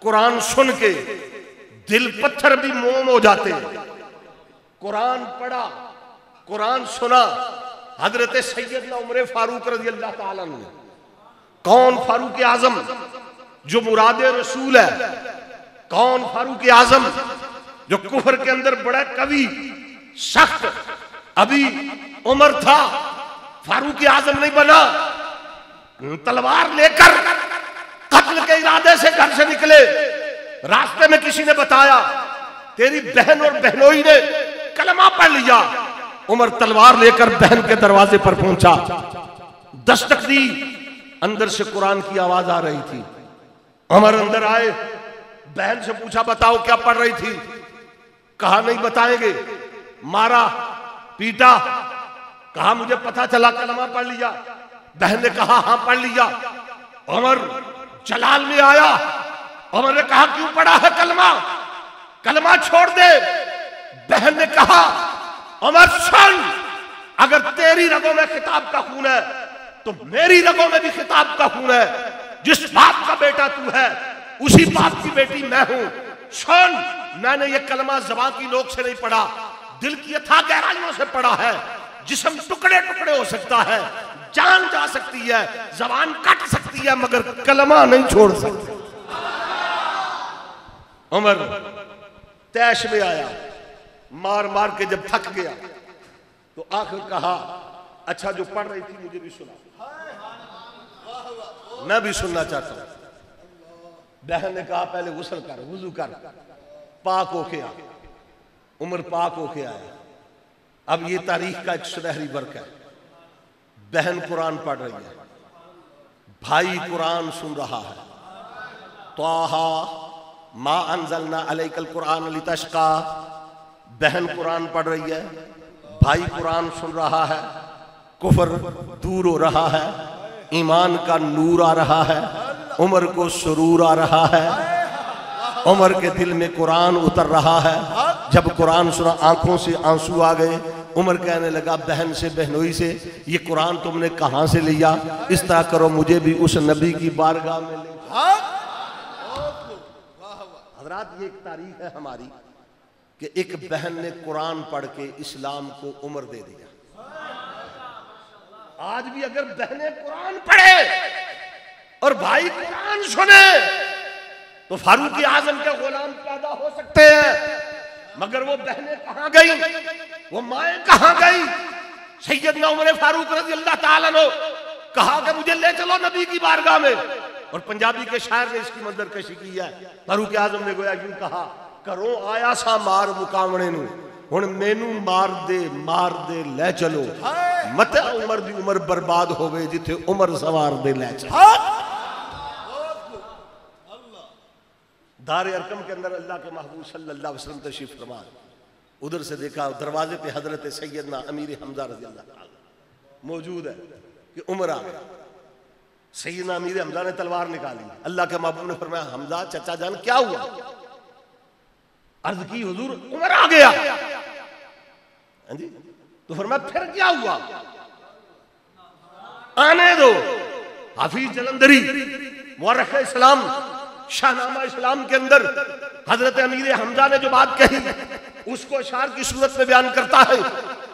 कुरान सुन के दिल पत्थर भी मोम हो जाते हैं। कुरान पढ़ा, कुरान सुना, हजरत सैयदना उमर फारूक रज़ी अल्लाह ताला ने, कौन फारूक आजम जो मुराद रसूल है, कौन फारूक आजम जो कुफर के अंदर बड़ा कवि सख्त, अभी उमर था, फारूक आजम नहीं बना, तलवार लेकर कत्ल के इरादे से घर से निकले। रास्ते में किसी ने बताया तेरी बहन और बहनोई ने कलमा पढ़ लिया। उमर तलवार लेकर बहन के दरवाजे पर पहुंचा, दस्तक दी, अंदर से कुरान की आवाज आ रही थी। उमर अंदर आए, बहन से पूछा बताओ क्या पढ़ रही थी? कहा नहीं बताएंगे। मारा, पीटा, कहा मुझे पता चला कलमा पढ़ लिया। बहन ने कहा हां पढ़ लिया। उमर जलाल में आया, उमर ने कहा क्यों पढ़ा है कलमा? कलमा छोड़ दे। बहन ने कहा उमर सुन, अगर तेरी रगों में खिताब का खून है तो मेरी रगों में भी खिताब का खून है। जिस बाप का बेटा तू है उसी बाप की बेटी मैं हूं। सुन, मैंने ये कलमा ज़बान की नोक से नहीं पढ़ा, दिल की अथाह गहराइयों से पढ़ा है। जिस्म टुकड़े टुकड़े हो सकता है, जान जा सकती है, ज़बान कट सकती है, मगर कलमा नहीं छोड़ सकती। उमर तैश में आया, मार मार के जब थक गया तो आखिर कहा अच्छा जो पढ़ रही थी मुझे भी सुना, मैं भी सुनना चाहता हूं। बहन ने कहा पहले गुस्ल कर, वुजू कर, पाक होके आ। उमर पाक होके आया। अब ये तारीख का एक सुनहरी वर्क है। बहन कुरान पढ़ रही है, भाई कुरान सुन रहा है। ताहा मा अंज़लना अलैकल कुरान लितश्का। बहन कुरान पढ़ रही है, भाई कुरान सुन रहा है, कुफर दूर हो रहा है, ईमान का नूर आ रहा है, उमर को सुरूर आ रहा है, उमर के दिल में कुरान उतर रहा है। जब कुरान सुना आंखों से आंसू आ गए। उमर कहने लगा बहन से, बहनोई से, ये कुरान तुमने कहां से लिया? इस तरह करो मुझे भी उस नबी की बारगाह में ले। हजरात ये एक तारीख है हमारी कि एक बहन ने कुरान पढ़ के इस्लाम को उम्र दे दिया। आज भी अगर बहनें कुरान पढ़े और भाई कुरान सुने तो फारूक आजम के गुलाम पैदा हो सकते हैं। मगर वो बहनें कहां गई, वो माएं कहां गई? सैयदना उमर फारूक रज़ी अल्लाह ताला अन्हु कहा कि मुझे ले चलो नबी की बारगाह में। और पंजाबी के शायर ने इसकी मंजरकशी की है। फारूक आजम ने गोया यूं कहा, करो आया सा मार मुकावणे नू, हुण मैनू मार दे ले चलो। मत उमर दी उमर बर्बाद होवे जिथे उमर सवार दे ले चलो। दारे अरकम के अंदर अल्लाह के महबूब सल्लल्लाहु अलैहि वसल्लम तशरीफ फरमा। उधर से देखा दरवाजे पे हजरत सैयदना अमीर हमजा रज़ी अल्लाह ताला मौजूद है कि उमर आ गया। सैयदना अमीर हमजा ने तलवार निकाली। अल्लाह के महबूब ने फरमाया हमजा चचा जान क्या हुआ? अर्ज की हुजूर उमर आ गया। हाँ जी, तो फरमाया फिर क्या हुआ? आने दो। हाफिज जलंधरी मुअर्रिख इस्लाम शाहनामा इस्लाम के अंदर हजरत अमीर हमजा ने जो बात कही उसको अशार की सूरत में बयान करता है।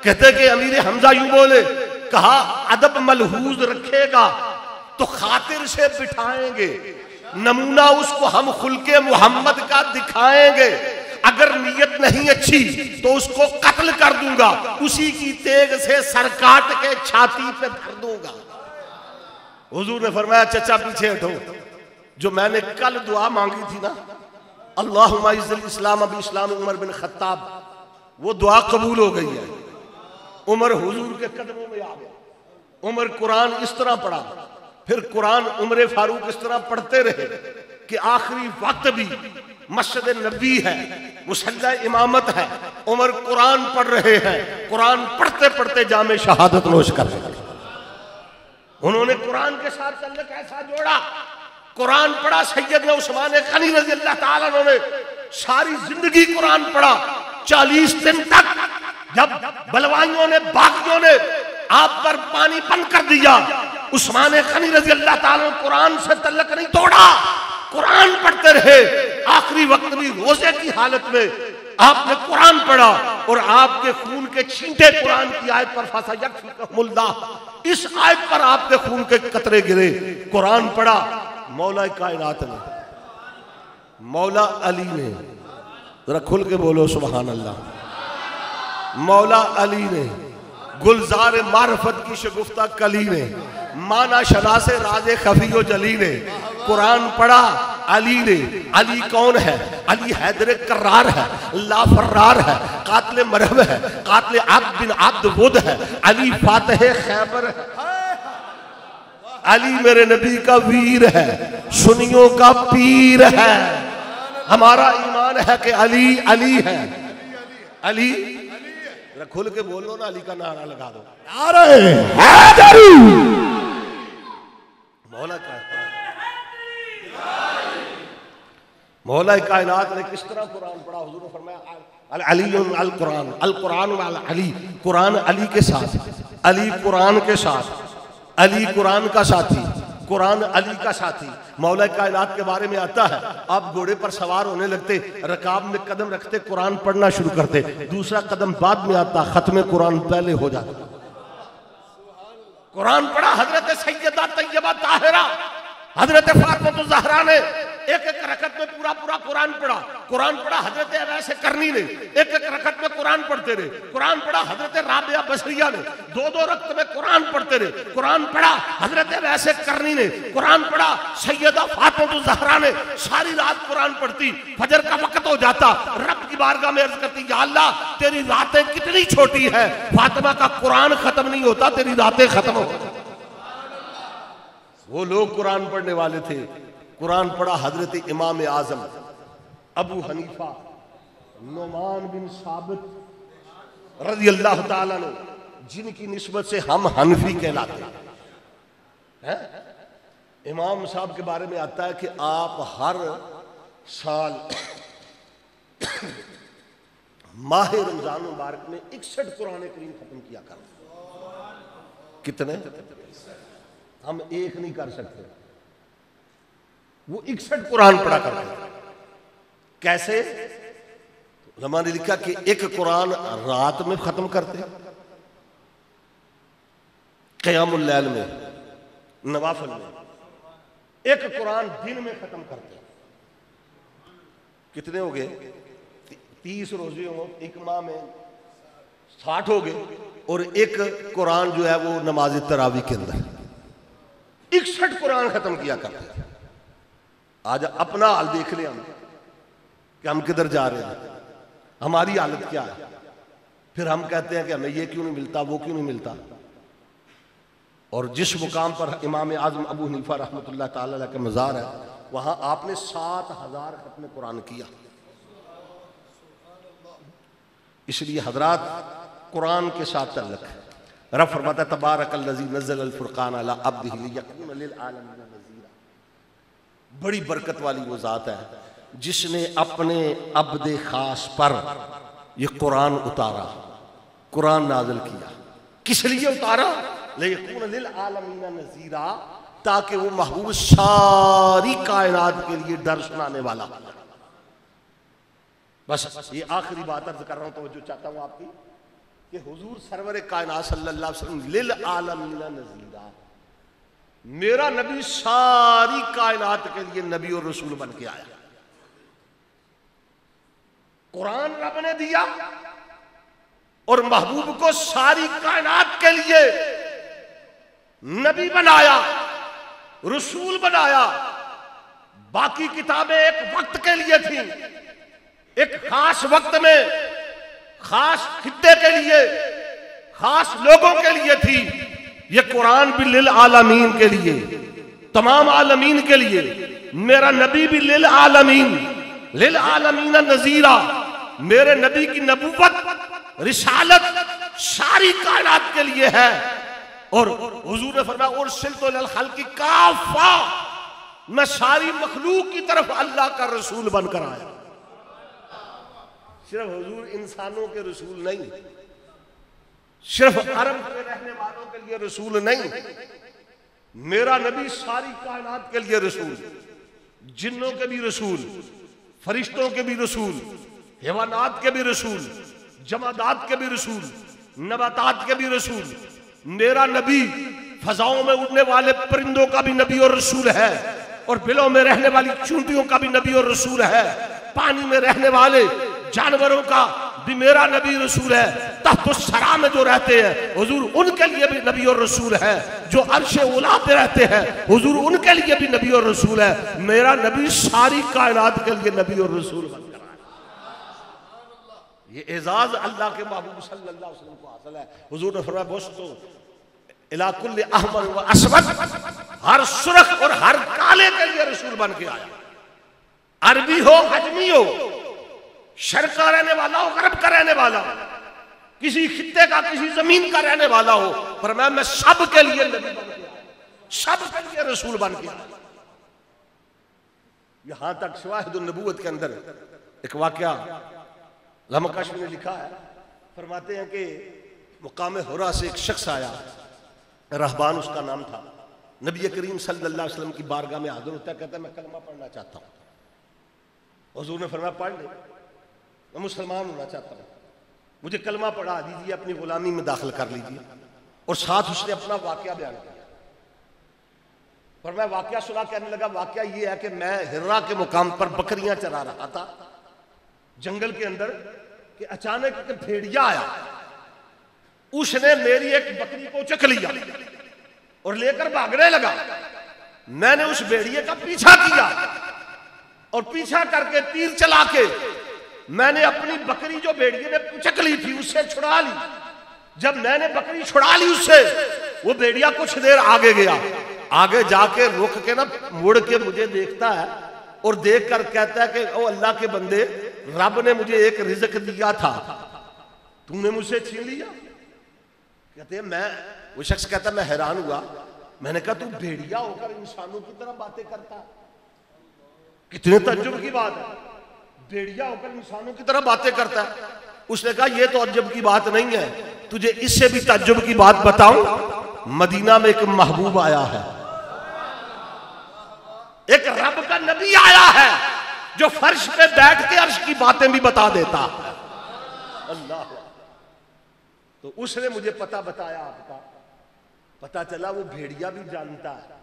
कहते कि अमीर हमजा यूं बोले, कहा अदब मलहूज रखेगा तो खातिर से बिठाएंगे, नमूना उसको हम खुल्के मोहम्मद का दिखाएंगे। अगर नीयत नहीं अच्छी तो उसको कत्ल कर दूंगा, उसी की तेग से सर काट के छाती पे धर दूंगा। हुजूर ने फरमाया चचा पीछे हटो। जो मैंने कल दुआ मांगी थी ना, अल्लाहुम्मा इज़्ज़िल इस्लाम अबी इस्लाम उमर बिन खत्ताब, वो दुआ कबूल हो गई है। उमर हुजूर के कदमों में आ गया। उमर कुरान इस तरह पढ़ा, फिर कुरान उमर फारूक इस तरह पढ़ते रहे कि आखिरी वक्त भी मस्जिद नबी है, मुसल्ला इमामत है, उमर कुरान पढ़ रहे हैं, कुरान पढ़ते पढ़ते जामे शहादत नोश कर रहे हैं। उन्होंने कुरान के साथ तल्लुक ऐसा जोड़ा, कुरान पढ़ा। सैयदना उस्मान गनी रज़ी अल्लाह ताला अन्हु ने सारी जिंदगी कुरान पढ़ा। 40 दिन तक जब बलवाइयों ने, बागियों ने आप पर पानी बंद कर दिया, उस्मान गनी रज़ी अल्लाह ताला ने कुरान से तल्लुक नहीं तोड़ा, कुरान पढ़ते रहे। आखिरी वक्त भी रोजे की हालत में आपने कुरान पढ़ा और आपके खून के छींटे कुरान की आयत पर फसयकफिकुमुल्लाह, इस आयत पर आपके खून के कतरे गिरे। कुरान पढ़ा मौला कायनात ने, मौला अली ने, जरा खुल के बोलो सुभान अल्लाह। मौला अली ने, गुलजार मारफत की शगुफ्ता कली ने, माना शनासे राजे खफियो जली ने कुरान पढ़ा। अली ने, अली कौन है? अली हैदर कर्रार है, लाफर्रार है, कातिल मरहब है, कातिल अब्द बिन अब्द वुद है, अली फातह खैबर है, अली मेरे नबी का वीर है, सुनियों का पीर है। हमारा ईमान है कि अली अली है। अली खुल के बोलो ना, अली का नारा लगा दो। नारे हैदरी। मौला कायनात ने किस तरह कुरान पढ़ा? हुजूर ने फरमाया अली अल कुरान, अल कुरान वाल अली, कुरान अली के साथ, अली कुरान के साथ, अली कुरान का साथी, कुरान अली का साथी। मौला कायनात के बारे में आता है, आप घोड़े पर सवार होने लगते, रकाब में कदम रखते, कुरान पढ़ना शुरू करते, दूसरा कदम बाद में आता, खत्म कुरान पहले हो जाता। कुरान पढ़ा हजरत सैयदा तैयबा ताहिरा, हजरत फातिमा ज़हरा ने एक एक रकत में पूरा पूरा कुरान पढ़ा। कुरान पढ़ा हजरत अवैस करनी ने, एक एक रकत में कुरान पढ़ते रहे। कुरान पढ़ा हजरत राबिया बसरिया ने, दो दो रकत में कुरान पढ़ते रहे। कुरान पढ़ा हजरत अवैस करनी ने, कुरान पढ़ा सैयदा फातिमा ज़हरा ने, सारी रात कुरान पढ़ती। फजर का वक्त हो जाता, रब की बारगाह में अर्ज करती, या अल्लाह तेरी रातें कितनी छोटी है, फातिमा का कुरान खत्म नहीं होता, तेरी रातें खत्म हो। वो लोग कुरान पढ़ने वाले थे। कुरान पढ़ा हजरत इमाम आजम अबू हनीफा नुमान बिन साबित रज़ी अल्लाह ताला ने, जिनकी निस्बत से हम हनफी कहलाते हैं। इमाम साहब के बारे में आता है कि आप हर साल माह रमजान मुबारक में 61 कुरान करीम खत्म किया करते। कितने? हम एक नहीं कर सकते, वो 61 कुरान पढ़ा करते। कैसे? उलमा ने लिखा कि एक कुरान रात में खत्म करते, क़यामुल लैल में, नवाफिल में, एक कुरान दिन में खत्म करते। कितने हो गए? 30 रोजे हो, एक माह में 60 हो गए, और एक कुरान जो है वो नमाज तरावी के अंदर 61 कुरान खत्म किया करते थे। आज अपना हाल देख ले हम कि हम किधर जा रहे हैं, हमारी हालत क्या है। फिर हम कहते हैं कि हमें ये क्यों नहीं मिलता, वो क्यों नहीं मिलता। और जिस मुकाम पर इमाम आजम अबू हनीफा रहमतुल्लाह ताला अलैह का मज़ार है, वहां आपने 7000 खत्म कुरान किया। इसलिए हजरात कुरान के साथ तल्लुक है। रब फरमाता है तबारकल्लज़ी नज़्ज़ल अल फुरक़ान अला अब्दिही लियकून लिल आलमीन नज़ीरा। बड़ी बरकत वाली वो ज़ात है जिसने अपने अब्दे खास पर ये कुरान उतारा, कुरान नाज़िल किया। किस लिए उतारा? लियकून लिल आलमीन नज़ीरा, ताकि वो महबूब सारी कायनात के लिए डर सुनाने वाला। बस ये आखिरी बात अर्ज कर रहा हूं, तो जो चाहता हूं आपकी कि हुजूर सरवर कायनात सल्लल्लाहु अलैहि वसल्लम लिल आलमीन नज़ीरा, मेरा नबी सारी कायनात के लिए नबी और रसूल बन के आया। कुरान रब ने दिया और महबूब को सारी कायनात के लिए नबी बनाया, रसूल बनाया। बाकी किताबें एक वक्त के लिए थी, एक खास वक्त में, खास खित्ते के लिए, खास लोगों के लिए थी। ये कुरान भी लिल आलमीन के लिए, तमाम आलमीन के लिए। मेरा नबी भी लिल आलमीन, लिल आलमीन नज़ीरा, मेरे नबी की नबूवत रिसालत सारी कायनात के लिए है। और हुजूर ने फरमाया उरसिलतु इलल खल्क़ि काफ़ा, मैं सारी मखलूक की तरफ अल्लाह का रसूल बनकर आया। सिर्फ हुजूर इंसानों के रसूल नहीं, सिर्फ अरब में रहने वालों के लिए रसूल नहीं, मेरा नबी सारी कायनात के लिए रसूल, जिन्नों के भी रसूल, फरिश्तों के भी रसूल, हैवानात के भी रसूल, जमादात के भी रसूल, नबातात के भी रसूल। मेरा नबी फजाओं में उड़ने वाले परिंदों का भी नबी और रसूल है, और बिलों में रहने वाली चूंटियों का भी नबी और रसूल है, पानी में रहने वाले जानवरों का भी मेरा नबी रसूल है, तहत सरा में जो रहते हैं हुजूर उनके लिए भी नबी और रसूल है, जो अर्श उला पे रहते हैं हुजूर उनके लिए भी नबी और रसूल है। मेरा नबी सारी कायनात के लिए नबी और रसूल बनकर आया। ये एजाज अल्लाह के महबूब सल्लल्लाहु अलैहि वसल्लम को हासिल है। हुजूर ने फरमाया बुस्तु इला कुल्लि अहमर व अस्वद, हर सुर्ख और हर काले के लिए रसूल बन के आया। अरबी हो, अजमी हो, शर्क का रहने वाला हो, गरब का रहने वाला हो, किसी खित्ते का, किसी जमीन का रहने वाला हो, फरमाया मैं सब के लिए नबी बन के आया, सब के लिए रसूल बन के आया। यहां तक शवाहिदुन नबूवत के अंदर एक वाकया अल्लामा काशमी ने लिखा है, फरमाते हैं कि मुकाम हुरा से एक शख्स आया, रहबान उसका नाम था, नबी करीम सल्लल्लाहु अलैहि वसल्लम की बारगाह में हाजिर होता है, कहता है मैं कलमा पढ़ना चाहता हूँ। हुजूर ने फरमाया पढ़ ले, मैं मुसलमान होना चाहता हूँ, मुझे कलमा पढ़ा दीजिए, अपनी गुलामी में दाखिल कर लीजिए। और साथ उसने अपना वाकया बयान किया। पर मैं वाकया सुना, कहने लगा वाकया ये है कि मैं हिर्रा के मुकाम पर बकरियां चरा रहा था जंगल के अंदर, कि अचानक एक भेड़िया आया, उसने मेरी एक बकरी को चख लिया और लेकर भागने लगा। मैंने उस भेड़िए का पीछा किया और पीछा करके तीर चला के मैंने अपनी बकरी जो भेड़िए ने चख ली थी उससे छुड़ा ली। जब मैंने बकरी छुड़ा ली उससे, वो भेड़िया कुछ देर आगे गया, आगे जाके रुक के ना मुड़ के मुझे देखता है और देख कर कहता है कि ओ अल्लाह के बंदे, रब ने मुझे एक रिज़्क दिया था, तूने मुझसे छीन लिया। कहते हैं मैं, वो शख्स कहता मैं हैरान हुआ, मैंने कहा तू भेड़िया होकर इंसानों की तरह बातें करता, कितने तज्जुब की बात है, भेड़िया होकर इंसानों की तरह बातें करता है। उसने कहा ये तो तज्जुब की बात नहीं है, तुझे इससे भी तज्जुब की बात बताऊं। मदीना में एक महबूब आया है, एक रब का नबी आया है जो फर्श पे बैठ के अर्श की बातें भी बता देता है। अल्लाह, तो उसने मुझे पता बताया, आपका पता चला वो भेड़िया भी जानता है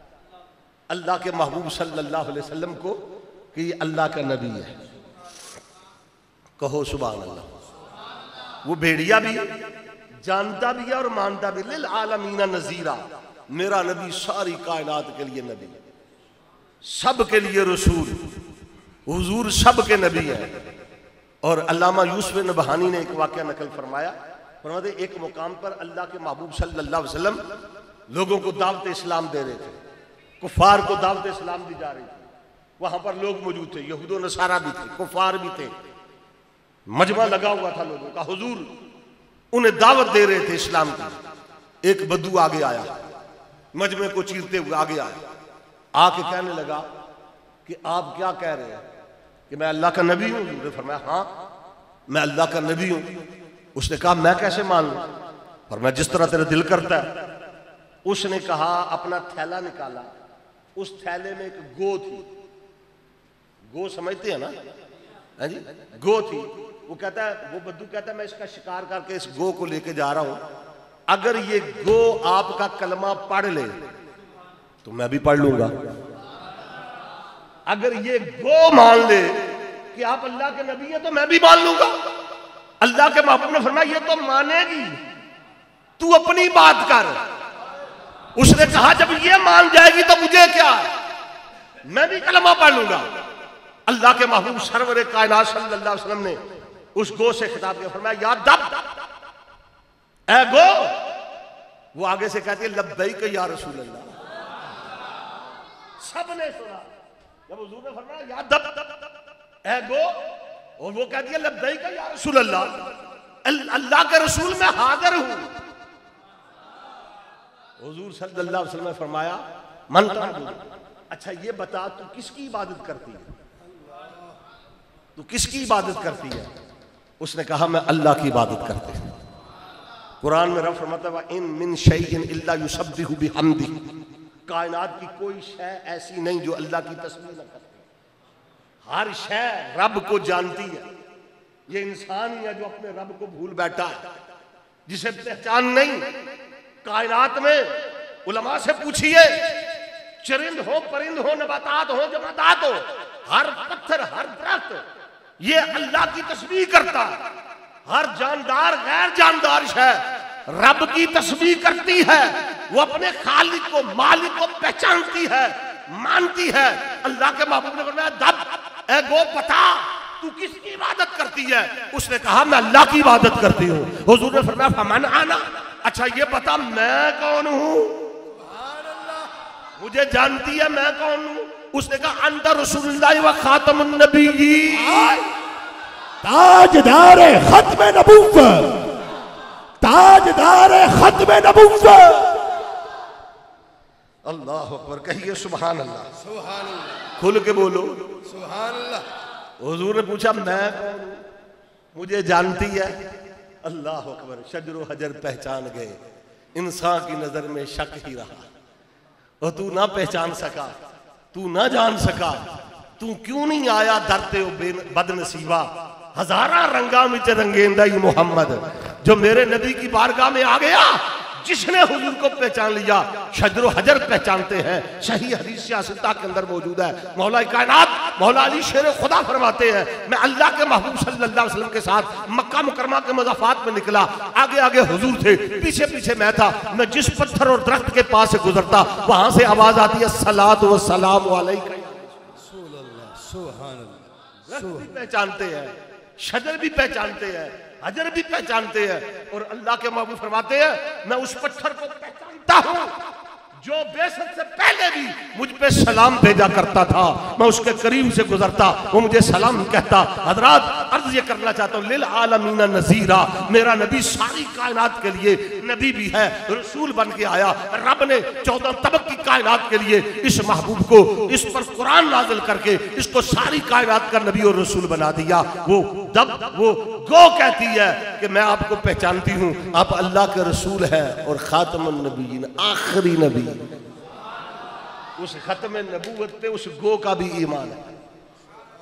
अल्लाह के महबूब सल्लल्लाहु अलैहि वसल्लम को कि ये अल्लाह का नबी है। कहो सुभान अल्लाह। वो भेड़िया भी जानता भी है और मानता भी। लिल आलमीना नज़ीरा, मेरा नबी सारी कायनात के लिए नबी, सब के लिए रसूल, हुजूर सब के नबी है। और अल्लामा यूसुफ नबहानी ने एक वाकया नकल फरमाया, फरमाते एक मुकाम पर अल्लाह के महबूब सल्लल्लाहु अलैहि वसल्लम लोगों को दावत इस्लाम दे रहे थे, कुफार को दावत इस्लाम दी जा रही थी। वहां पर लोग मौजूद थे, यहूद और नसारा भी थे, कुफार भी थे, मजमा लगा हुआ था लोगों का, हुजूर उन्हें दावत दे रहे थे इस्लाम की। एक बद्दू आगे आया, मजमे को चीरते हुए आगे आया, आके कहने लगा कि आप क्या कह रहे हैं कि मैं अल्लाह का नबी हूं? उसने फरमाया हाँ मैं अल्लाह का नबी हूं। उसने कहा मैं कैसे मान लूं? फरमाया जिस तरह तेरा दिल करता है। उसने कहा, अपना थैला निकाला, उस थैले में एक गो थी, गो समझते हैं ना, है जी, गो थी। वो कहता है, वो बद्दू कहता है मैं इसका शिकार करके इस गो को लेके जा रहा हूं, अगर ये गो आपका कलमा पढ़ ले तो मैं भी पढ़ लूंगा, अगर ये गो मान ले कि आप अल्लाह के नबी हैं तो मैं भी मान लूंगा। अल्लाह के महबूब ने फरमाया ये तो मानेगी, तू अपनी बात कर। उसने कहा जब ये मान जाएगी तो मुझे क्या है, मैं भी कलमा पढ़ लूंगा। अल्लाह के महबूब सरवरे कायनात सल्लल्लाहु अलैहि वसल्लम ने उस गो से खिताब किया, फरमाया या दब ए गो। वो आगे से कहती है लब्बैक या रसूल अल्लाह। सबने सुना जब हुजूर ने फरमाया या दब, ए गो, और वो कह दिया लब्बैक या रसूल अल्लाह, अल्लाह के रसूल मैं हाजिर हूं। हुजूर सल्लल्लाहु अलैहि वसल्लम ने फरमाया मन ताबुद, अच्छा ये बता तू किसकी इबादत करती है, तू किसकी इबादत करती है? उसने कहा मैं अल्लाह की इबादत करती हूं। कुरान में रब फरमाता है इन मिन शैइन इल्ला युसब्बिहु बिहम्दी, कायनात की कोई शय ऐसी नहीं जो अल्लाह की तस्बीह न करती, हर शय रब को जानती है। ये इंसान ही है जो अपने रब को भूल बैठा है, जिसे पहचान नहीं। कायनात में उलमा से पूछिए, चरिंद हो परिंद हो नबातात हो जमातात हो, हर पत्थर हर दरख्त ये अल्लाह की तस्बीह करता है। हर जानदार गैर जानदार शय रब की तस्बीह करती है। वो अपने खालिक को मालिक को पहचानती है, मानती है। अल्लाह के महबूब ने फरमाया दब ए गो बता तू किसकी इबादत करती है? उसने कहा मैं अल्लाह की इबादत करती हूँ। हुजूर ने फरमाया फमन आना, अच्छा ये बता मैं कौन हूँ? मुझे जानती है मैं कौन हूँ? उसने कहा अंत रसूलुल्लाह व खातमुन नबिय्यीन, ताजदार खत्म नबूवत, ताजदार खत्म नबूवत। अल्लाह अकबर, कहिए सुभान अल्लाह, सुभान अल्लाह, खुल के बोलो सुभान अल्लाह। हुजूर ने पूछा मैं कौन हूं? मुझे जानती है? अल्लाह अकबर, शजरो हजर पहचान गए। इंसान की नजर में शक ही रहा, और तू ना पहचान सका, तू ना जान सका, तू क्यों नहीं आया दरते हो बदनसीबा। हजारा रंगा में रंगेंदा ही मोहम्मद, जो मेरे नबी की बारगाह में आ गया, जिसने हुजूर को पहचान लिया, शजरो हजर पहचानते हैं। सही हदीस सियासता के अंदर मौजूद है। मौला कायनात मौला अली शेर खुदा फरमाते हैं मैं अल्लाह के महबूब सल्लल्लाहु अलैहि वसल्लम के साथ मक्का मुकरमा के मज़ाफ़ात में निकला। आगे आगे हुजूर थे, पीछे पीछे मैं था। मैं जिस पत्थर और दरख्त के पास से गुजरता, वहां से आवाज आती है सलात व सलाम अलैका। भी पहचानते हैं, शजर भी पहचानते हैं, हजर भी पहचानते हैं। और अल्लाह के महबूब फरमाते हैं मैं उस पत्थर को पहचानता हूं जो बेशक से पहले भी मुझ पे सलाम भेजा करता था। मैं उसके करीब से गुजरता, वो मुझे सलाम कहता। हजरात, अर्ज ये करना चाहता हूँ, लिल आलमीना नज़ीरा, मेरा नबी सारी कायनात के लिए नबी भी है, रसूल बन के आया। रब ने 14 तबक की कायनात के लिए इस महबूब को, इस पर कुरान नाज़िल करके इसको सारी कायनात का नबी और रसूल बना दिया। वो गो कहती है कि मैं आपको पहचानती हूँ, आप अल्लाह के रसूल हैं और खातमुन नबीयीन, आखिरी नबी। उस खत्म नबूवत पे उस गो का भी ईमान है,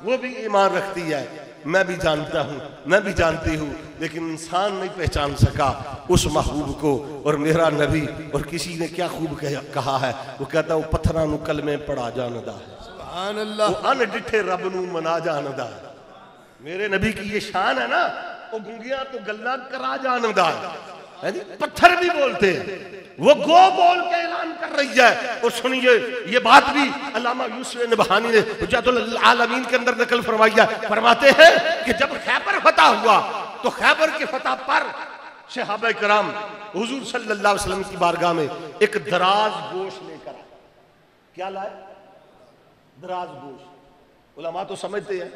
वो भी ईमान रखती है। मैं भी जानता हूँ, मैं भी जानती हूँ, लेकिन इंसान नहीं पहचान सका उस महबूब को। और मेरा नबी, और किसी ने क्या खूब कहा है, वो कहता है वो पत्थरां नूं कलमे पढ़ा जानदा है, सुभान अल्लाह, वो अन डिठे रब नूं मना जानदा है। मेरे नबी की ये शान है ना, वो गुंगियां तो गल्ला करा जानदा है, पत्थर भी बोलते हैं। वो गो बोल के ऐलान कर रही है। और सुनिए, ये बात भी अल्लामा यूसुफ नबहानी ने हुज्जतुल आलमीन के अंदर नकल फरमाई है। फरमाते हैं कि जब खैबर फतह हुआ, तो खैबर के फतह पर सहाबा कराम हुजूर सल्लल्लाहु अलैहि वसल्लम की बारगाह में एक दराज गोश लेकर आए। क्या लाए? दराज गोश। उलमा तो समझते हैं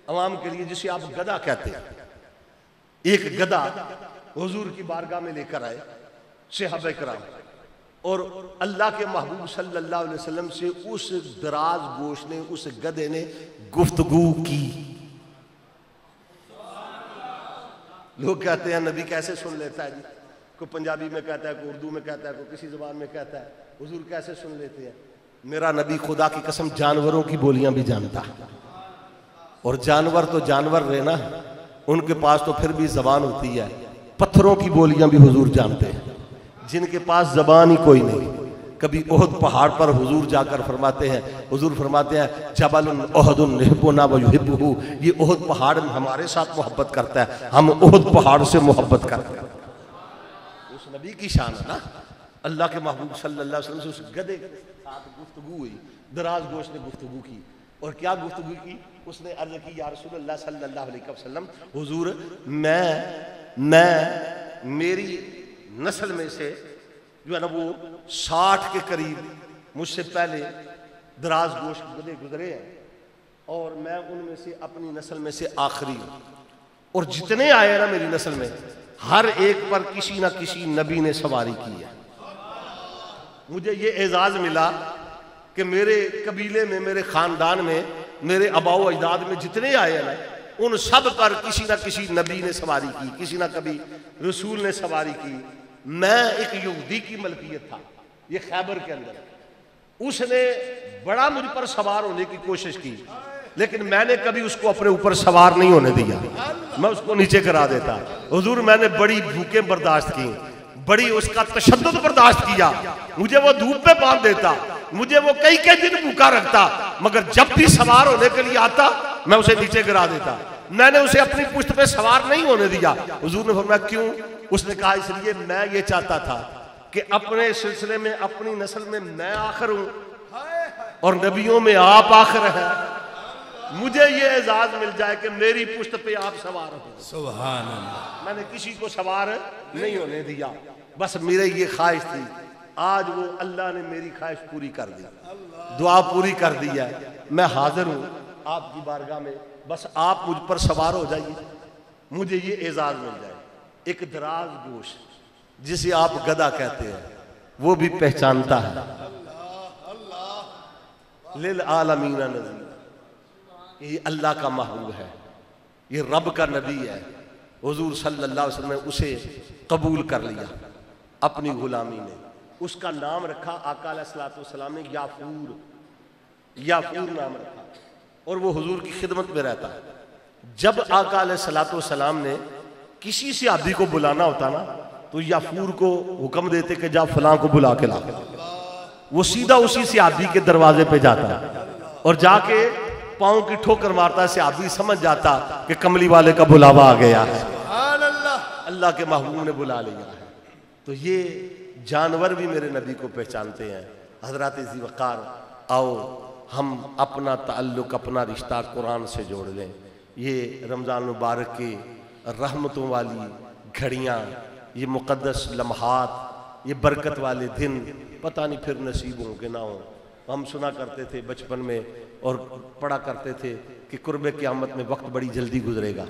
अवाम के लिए जिसे आप गदा कहते हैं, एक गदा हुजूर की बारगाह में लेकर आए सहाबा कराम, और अल्लाह के महबूब सल्लल्लाहु अलैहि वसल्लम से उस दराज गोश ने, उस गधे ने गुफ्तगू की। लोग कहते हैं नबी कैसे सुन लेता है जी, कोई पंजाबी में कहता है, कोई उर्दू में कहता है, कोई किसी जुबान में कहता है, हुजूर कैसे सुन लेते हैं? मेरा नबी खुदा की कसम जानवरों की बोलियां भी जानता है। और जानवर तो जानवर रहे ना, उनके पास तो फिर भी जबान होती है। पत्थरों की बोलियां भी हुजूर जानते हैं, जिनके पास जबान ही कोई नहीं। कभी ओहद पहाड़ पर हुजूर जाकर फरमाते हैं, हुजूर फरमाते हैं जबलुन ओहदुन युहिब्बुना व युहिब्बुहु, ये ओहद पहाड़ हमारे साथ मोहब्बत करता है, हम ओहद पहाड़ से मोहब्बत करते हैं। उस नबी की शान है ना। अल्लाह के महबूब सल्लल्लाहु अलैहि वसल्लम से उस गधे के साथ गुफ्तगू हुई, दराज गोश ने गुफ्तगू की। और क्या गुफ्तगू की? उसने अर्ज की या रसूलल्लाह सल्लल्लाहु अलैहि वसल्लम, हुजूर मैं मेरी नस्ल में से जो है ना वो 60 के करीब मुझसे पहले दराज गोश गधे गुजरे हैं, और मैं उनमें से अपनी नस्ल में से आखिरी हूँ। और जितने आए ना मेरी नस्ल में, हर एक पर किसी ना किसी नबी ने सवारी की है। मुझे ये एजाज मिला कि मेरे कबीले में, मेरे खानदान में, मेरे अबाओ अजदाद में जितने आए हैं ना, उन सब पर किसी ना किसी नबी ने सवारी की, किसी ना कभी रसूल ने सवारी की। मैं एक यहूदी की मलकियत था ये खैबर के अंदर, उसने बड़ा मुझ पर सवार होने की कोशिश की, लेकिन मैंने कभी उसको अपने ऊपर सवार नहीं होने दिया, मैं उसको नीचे करा देता। हुजूर मैंने बड़ी भूखें बर्दाश्त की, बड़ी उसका तशद्दुद बर्दाश्त किया, मुझे वो धूप पे बांध देता, मुझे वो कई कई दिन भूखा रखता, मगर जब भी सवार होने के लिए आता मैं उसे नीचे गिरा देता। मैंने उसे अपनी पुश्त पे सवार नहीं होने दिया। हुजूर ने फरमाया क्यों? उसने कहा इसलिए मैं ये चाहता था कि अपने सिलसिले में, अपनी नस्ल में मैं आखिर हूं और नबियों में आप आखिर हैं। मुझे ये एजाज मिल जाए कि मेरी पुश्त पे आप सवार हो। सुभान अल्लाह। मैंने किसी को सवार नहीं होने दिया, बस मेरी ये ख्वाहिश थी। आज वो अल्लाह ने मेरी ख्वाहिश पूरी कर दी, दुआ पूरी कर दी है। मैं हाजिर हूँ आपकी बारगाह में, बस आप मुझ पर सवार हो जाइए, मुझे ये एजाज मिल जाए। एक दराज गोश जिसे आप गधा कहते हैं वो भी पहचानता है। लिल आलमीना नज़ीर, ये अल्लाह का महबूब है, ये रब का नबी है। हुजूर सल्लल्लाहु अलैहि वसल्लम ने उसे कबूल कर लिया अपनी गुलामी में। उसका नाम रखा आका अलैहिस्सलातु वस्सलाम ने याफूर, याफूर नाम रखा, और वो हुजूर की खिदमत में रहता है। जब आका अलैहिस्सलातु वस्सलाम ने किसी सहाबी को बुलाना होता ना, तो याफूर को हुक्म देते कि जा फलां को बुला के ला। वो सीधा उसी सहाबी के दरवाजे पे जाता और जाके पाँव की ठोकर मारता, सहाबी समझ जाता कि कमली वाले का बुलावा आ गया है, अल्लाह के महबूब ने बुला लिया है। तो ये जानवर भी मेरे नबी को पहचानते हैं। हजरत ज़ी वक़ार, आओ हम अपना ताल्लुक, अपना रिश्ता कुरान से जोड़ लें। ये रमज़ान मुबारक की रहमतों वाली घड़ियाँ, ये मुक़द्दस लम्हात, ये बरकत वाले दिन पता नहीं फिर नसीब हों कि ना हो। हम सुना करते थे बचपन में और पढ़ा करते थे कि कुर्बे क़यामत में वक्त बड़ी जल्दी गुजरेगा।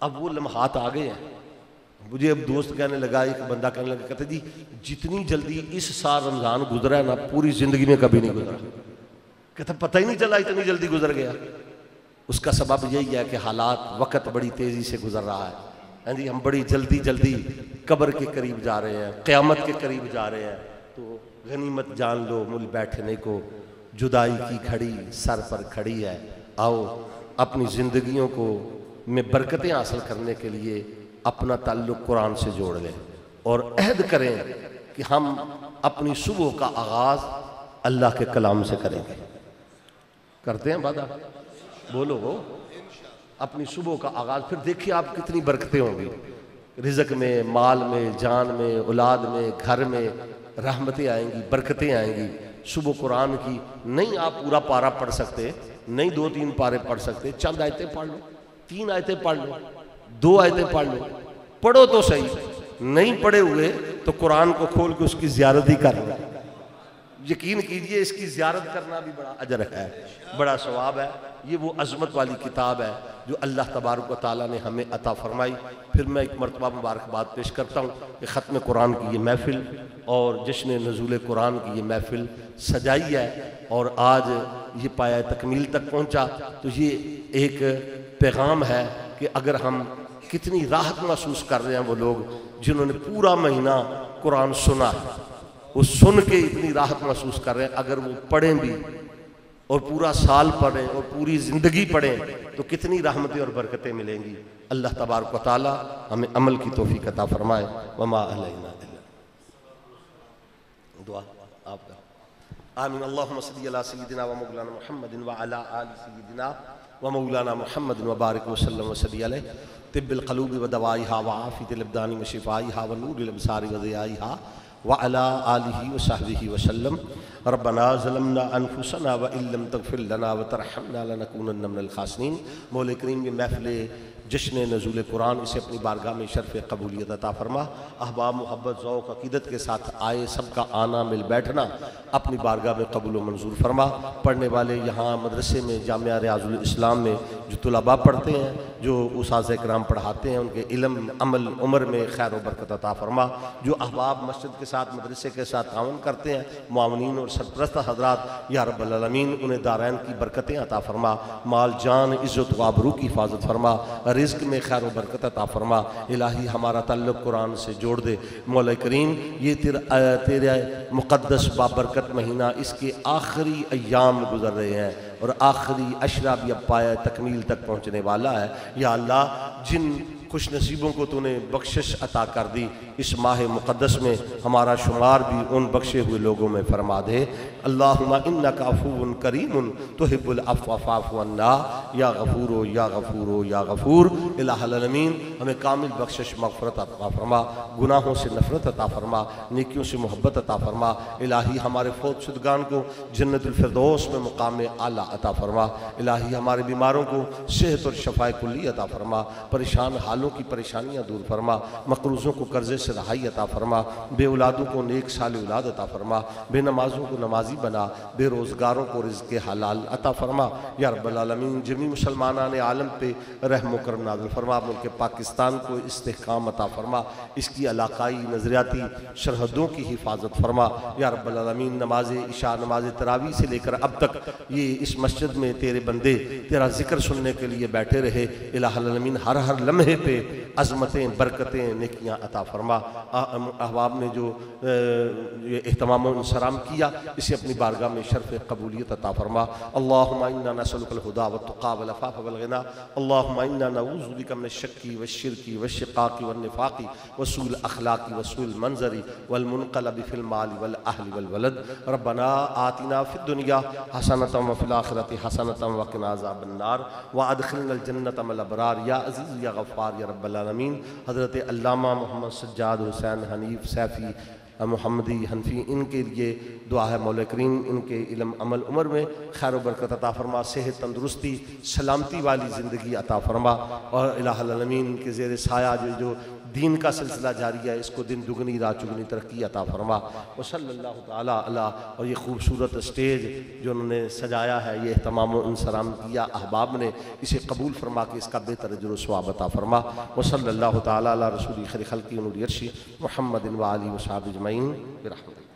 अब वो लम्हात आ गए हैं। मुझे अब दोस्त कहने लगा, एक बंदा कहने लगा, कहते जी जितनी जल्दी इस साल रमज़ान गुजरा है ना, पूरी ज़िंदगी में कभी नहीं गुजरा। कहता पता ही नहीं चला इतनी जल्दी गुजर गया। उसका सबब यही है कि हालात, वक्त बड़ी तेज़ी से गुजर रहा है। हाँ जी, हम बड़ी जल्दी जल्दी कब्र के करीब जा रहे हैं, क़यामत के करीब जा रहे हैं। तो गनीमत जान लो मुल बैठने को, जुदाई की घड़ी सर पर खड़ी है। आओ अपनी ज़िंदगियों को में बरकतें हासिल करने के लिए अपना ताल्लुक़ कुरान से जोड़ लें और अहद करें कि हम अपनी सुबह का आगाज़ अल्लाह के कलाम से करेंगे। करते हैं वादा? बोलो वो अपनी सुबह का आगाज़, फिर देखिए आप कितनी बरकतें होंगी रिज़्क़ में, माल में, जान में, औलाद में, घर में रहमतें आएंगी, बरकतें आएंगी। सुबह कुरान की नहीं आप पूरा पारा पढ़ सकते, नहीं 2-3 पारे पढ़ सकते, चंद आयतें पढ़ लो, 3 आयतें पढ़ लो, 2 आयतें पढ़ लो, पढ़ो तो सही। नहीं पढ़े हुए तो कुरान को खोल के उसकी ज़ियारत ही कर लो। यकीन कीजिए इसकी ज़ियारत करना भी बड़ा अजर है, बड़ा सवाब है। ये वो अज़मत वाली किताब है जो अल्लाह तबारक व तआला ने हमें अता फरमाई। फिर मैं एक मरतबा मुबारकबाद पेश करता हूँ कि ख़त्म कुरान की ये महफ़िल और जश्न नुज़ूल कुरान की ये महफ़िल सजाई है और आज ये पाया तकमील तक पहुँचा। तो ये एक पैगाम है कि अगर हम कितनी राहत महसूस कर रहे हैं वो लोग जिन्होंने पूरा महीना कुरान सुना है, वो सुन के इतनी राहत महसूस कर रहे हैं। अगर वो पढ़ें भी और पूरा साल पढ़ें और पूरी ज़िंदगी पढ़ें तो कितनी रहमतें और बरकतें मिलेंगी। अल्लाह तबारक व तआला हमें अमल की तौफीक अता फरमाए। वमा अलैना इल्ला दुआ आपका। आमीन। अल्लाहुम्मा सल्ली अला सय्यिदिना व मौलाना मुहम्मदिन व अला आलि सय्यिदिना व मौलाना मुहम्मदिन व बारिक व सल्लम व सल्ली अलैहि तिब्बिल क़लूबि व दवाइहा व आफ़ियतिल अब्दानि व शिफ़ाइहा व नूरिल अब्सारि व ज़ियाइहा व अला आलिहि व सहबिहि व सल्लम। रब्बना ज़लमना अनफुसना व इल्लम तग़फ़िर लना व तरहमना लनकूनन्ना मिनल ख़ासिरीन। मौला करीम की महफ़िल जश्न नज़ूल कुरान, इसे अपनी बारगाह में शर्फ़ कबूलियत अता फरमा। अहबाब मोहब्बत ज़ौक़ अक़ीदत के साथ आए सबका आना मिल बैठना अपनी बारगाह में कबूल मंजूर फरमा। पढ़ने वाले यहाँ मदरसे में जामिया रियाज़ुल इस्लाम में जो तुलबा पढ़ते हैं, जो उस्ताज़ किराम पढ़ाते हैं, उनके इल्म अमल उम्र में खैर व बरकत अता फरमा। जो अहबाब मस्जिद के साथ मदरसे के साथ ताउन करते हैं, मुआवनीन और सरपरस्त हज़रात, या रब्बल आलमीन उन्हें दारैन की बरकतें अता फरमा। माल जान इज़्ज़त व आबरू की हिफाजत फरमा। रिज़्क़ में खैर व बरकत अता फरमा। इलाही हमारा ताल्लुक़ कुरान से जोड़ दे। मौला करीम ये तेरे मुक़द्दस बाबरकत महीना, इसके आखिरी अय्याम गुजर रहे हैं और आखिरी अशरा भी अब पाया तकमील तक पहुँचने वाला है। या अल्लाह, जिन खुश नसीबों को तूने बख्शिश अता कर दी, इस माह मुक़द्दस में हमारा शुमार भी उन बख्शे हुए लोगों में फरमा दे। अल्लाहुम्मा इन्नका अफ़ूउन करीमुन तुहिब्बुल अफ़्व फ़अफ़ु अन्ना या गफ़ूरो या गफ़ूरो या गफ़ूर। इलाहुल आलमीन हमें कामिल बख्शिश मग़फ़िरत अता फरमा, गुनाहों से नफ़रत अता फरमा, नेकियों से मोहब्बत अता फरमा। इलाही हमारे फ़ौत शुदगान को जन्नतुल फ़िरदौस में मुक़ाम आला अता फरमा। इलाही हमारे बीमारों को सेहत और शफ़ाए कुल्ली अता फरमा। परेशान हालों की परेशानियां दूर फरमा। मक़रूज़ों को कर्ज़े से रहाई अता फरमा। बे औलादों को नेक साल औलाद अता फरमा। बेनमाज़ों को नमाजी बना। बेरोज़गारों को रिज़्क़ हलाल अता फरमा। या रब्बल आलमीन जमी मुसलमानान आलम पे रहम करम नाज़िल फरमा। मुल्क पाकिस्तान को इस्तेहकाम अता फरमा। इसकी इलाक़ाई नज़रियाती सरहदों की हिफाजत फरमा। या रब्बल आलमीन नमाज इशा, नमाज तरावी से लेकर अब तक ये इस मस्जिद में तेरे बंदे तेरा ज़िक्र सुनने के लिए बैठे रहे। इलाहुल आलमीन हर लम्हे पे अज़मतें, बरकतें, नेकियां अता फरमा। अहबाब ने जो ये एहतमाम और इंसराम किया, इसे अपनी बारगाह में शर्फ़ कबूलियत अता फरमा। अल्लाहुम्मा इन्ना नसअलुकल हुदा वत्तुक़ा वल अफ़ाफ़ वल ग़िना। अल्लाहुम्मा इन्ना नऊज़ु बिका मिनश शक्की वश्शिरकी वश्शिक़ाक़ि वन्निफ़ाक़ि वसूइल अख़लाक़ि वसूइल मंज़री वल मुनक़लबि फ़िल मालि वल अहलि वल वलद। रब्बना आतिना फ़िद दुनिया हसनतम व फ़िल आख़िरति हसनतम व क़िना अज़ाबन्नार व अदख़िलनल जन्नत मअल अबरार या अज़ीज़ या गफ़्फ़ार या रब्बल आलमीन। हज़रत अल्लामा मोहम्मद सज्जाद हुसैन हनीफ़ सैफ़ी मोहम्मदी हनफी, इनके लिए दुआ है मौला करीम इनके इल्म अमल उम्र में खैर व बरकत अता फरमा। सेहत, तंदुरुस्ती, सलामती वाली ज़िंदगी अता फरमा। और इलाहुल आलमीन के ज़ेर साया जो दीन का सिलसिला जारी है, इसको दिन दुगनी रात चुगनी तरक्की अता फरमा। व सल्लल्लाहु तआला अला। और ये खूबसूरत स्टेज जो उन्होंने सजाया है, ये तमाम इंसराम किया अहबाब ने, इसे कबूल फरमा के इसका बेहतर अजर व सवाब अता फरमा। व सल्लल्लाहु तआला अला रसूलिल खैर खल्क़ि नूरी अर्शी मुहम्मदिन व आलिहि व सहबिहि अजमईन बिरहमतिक।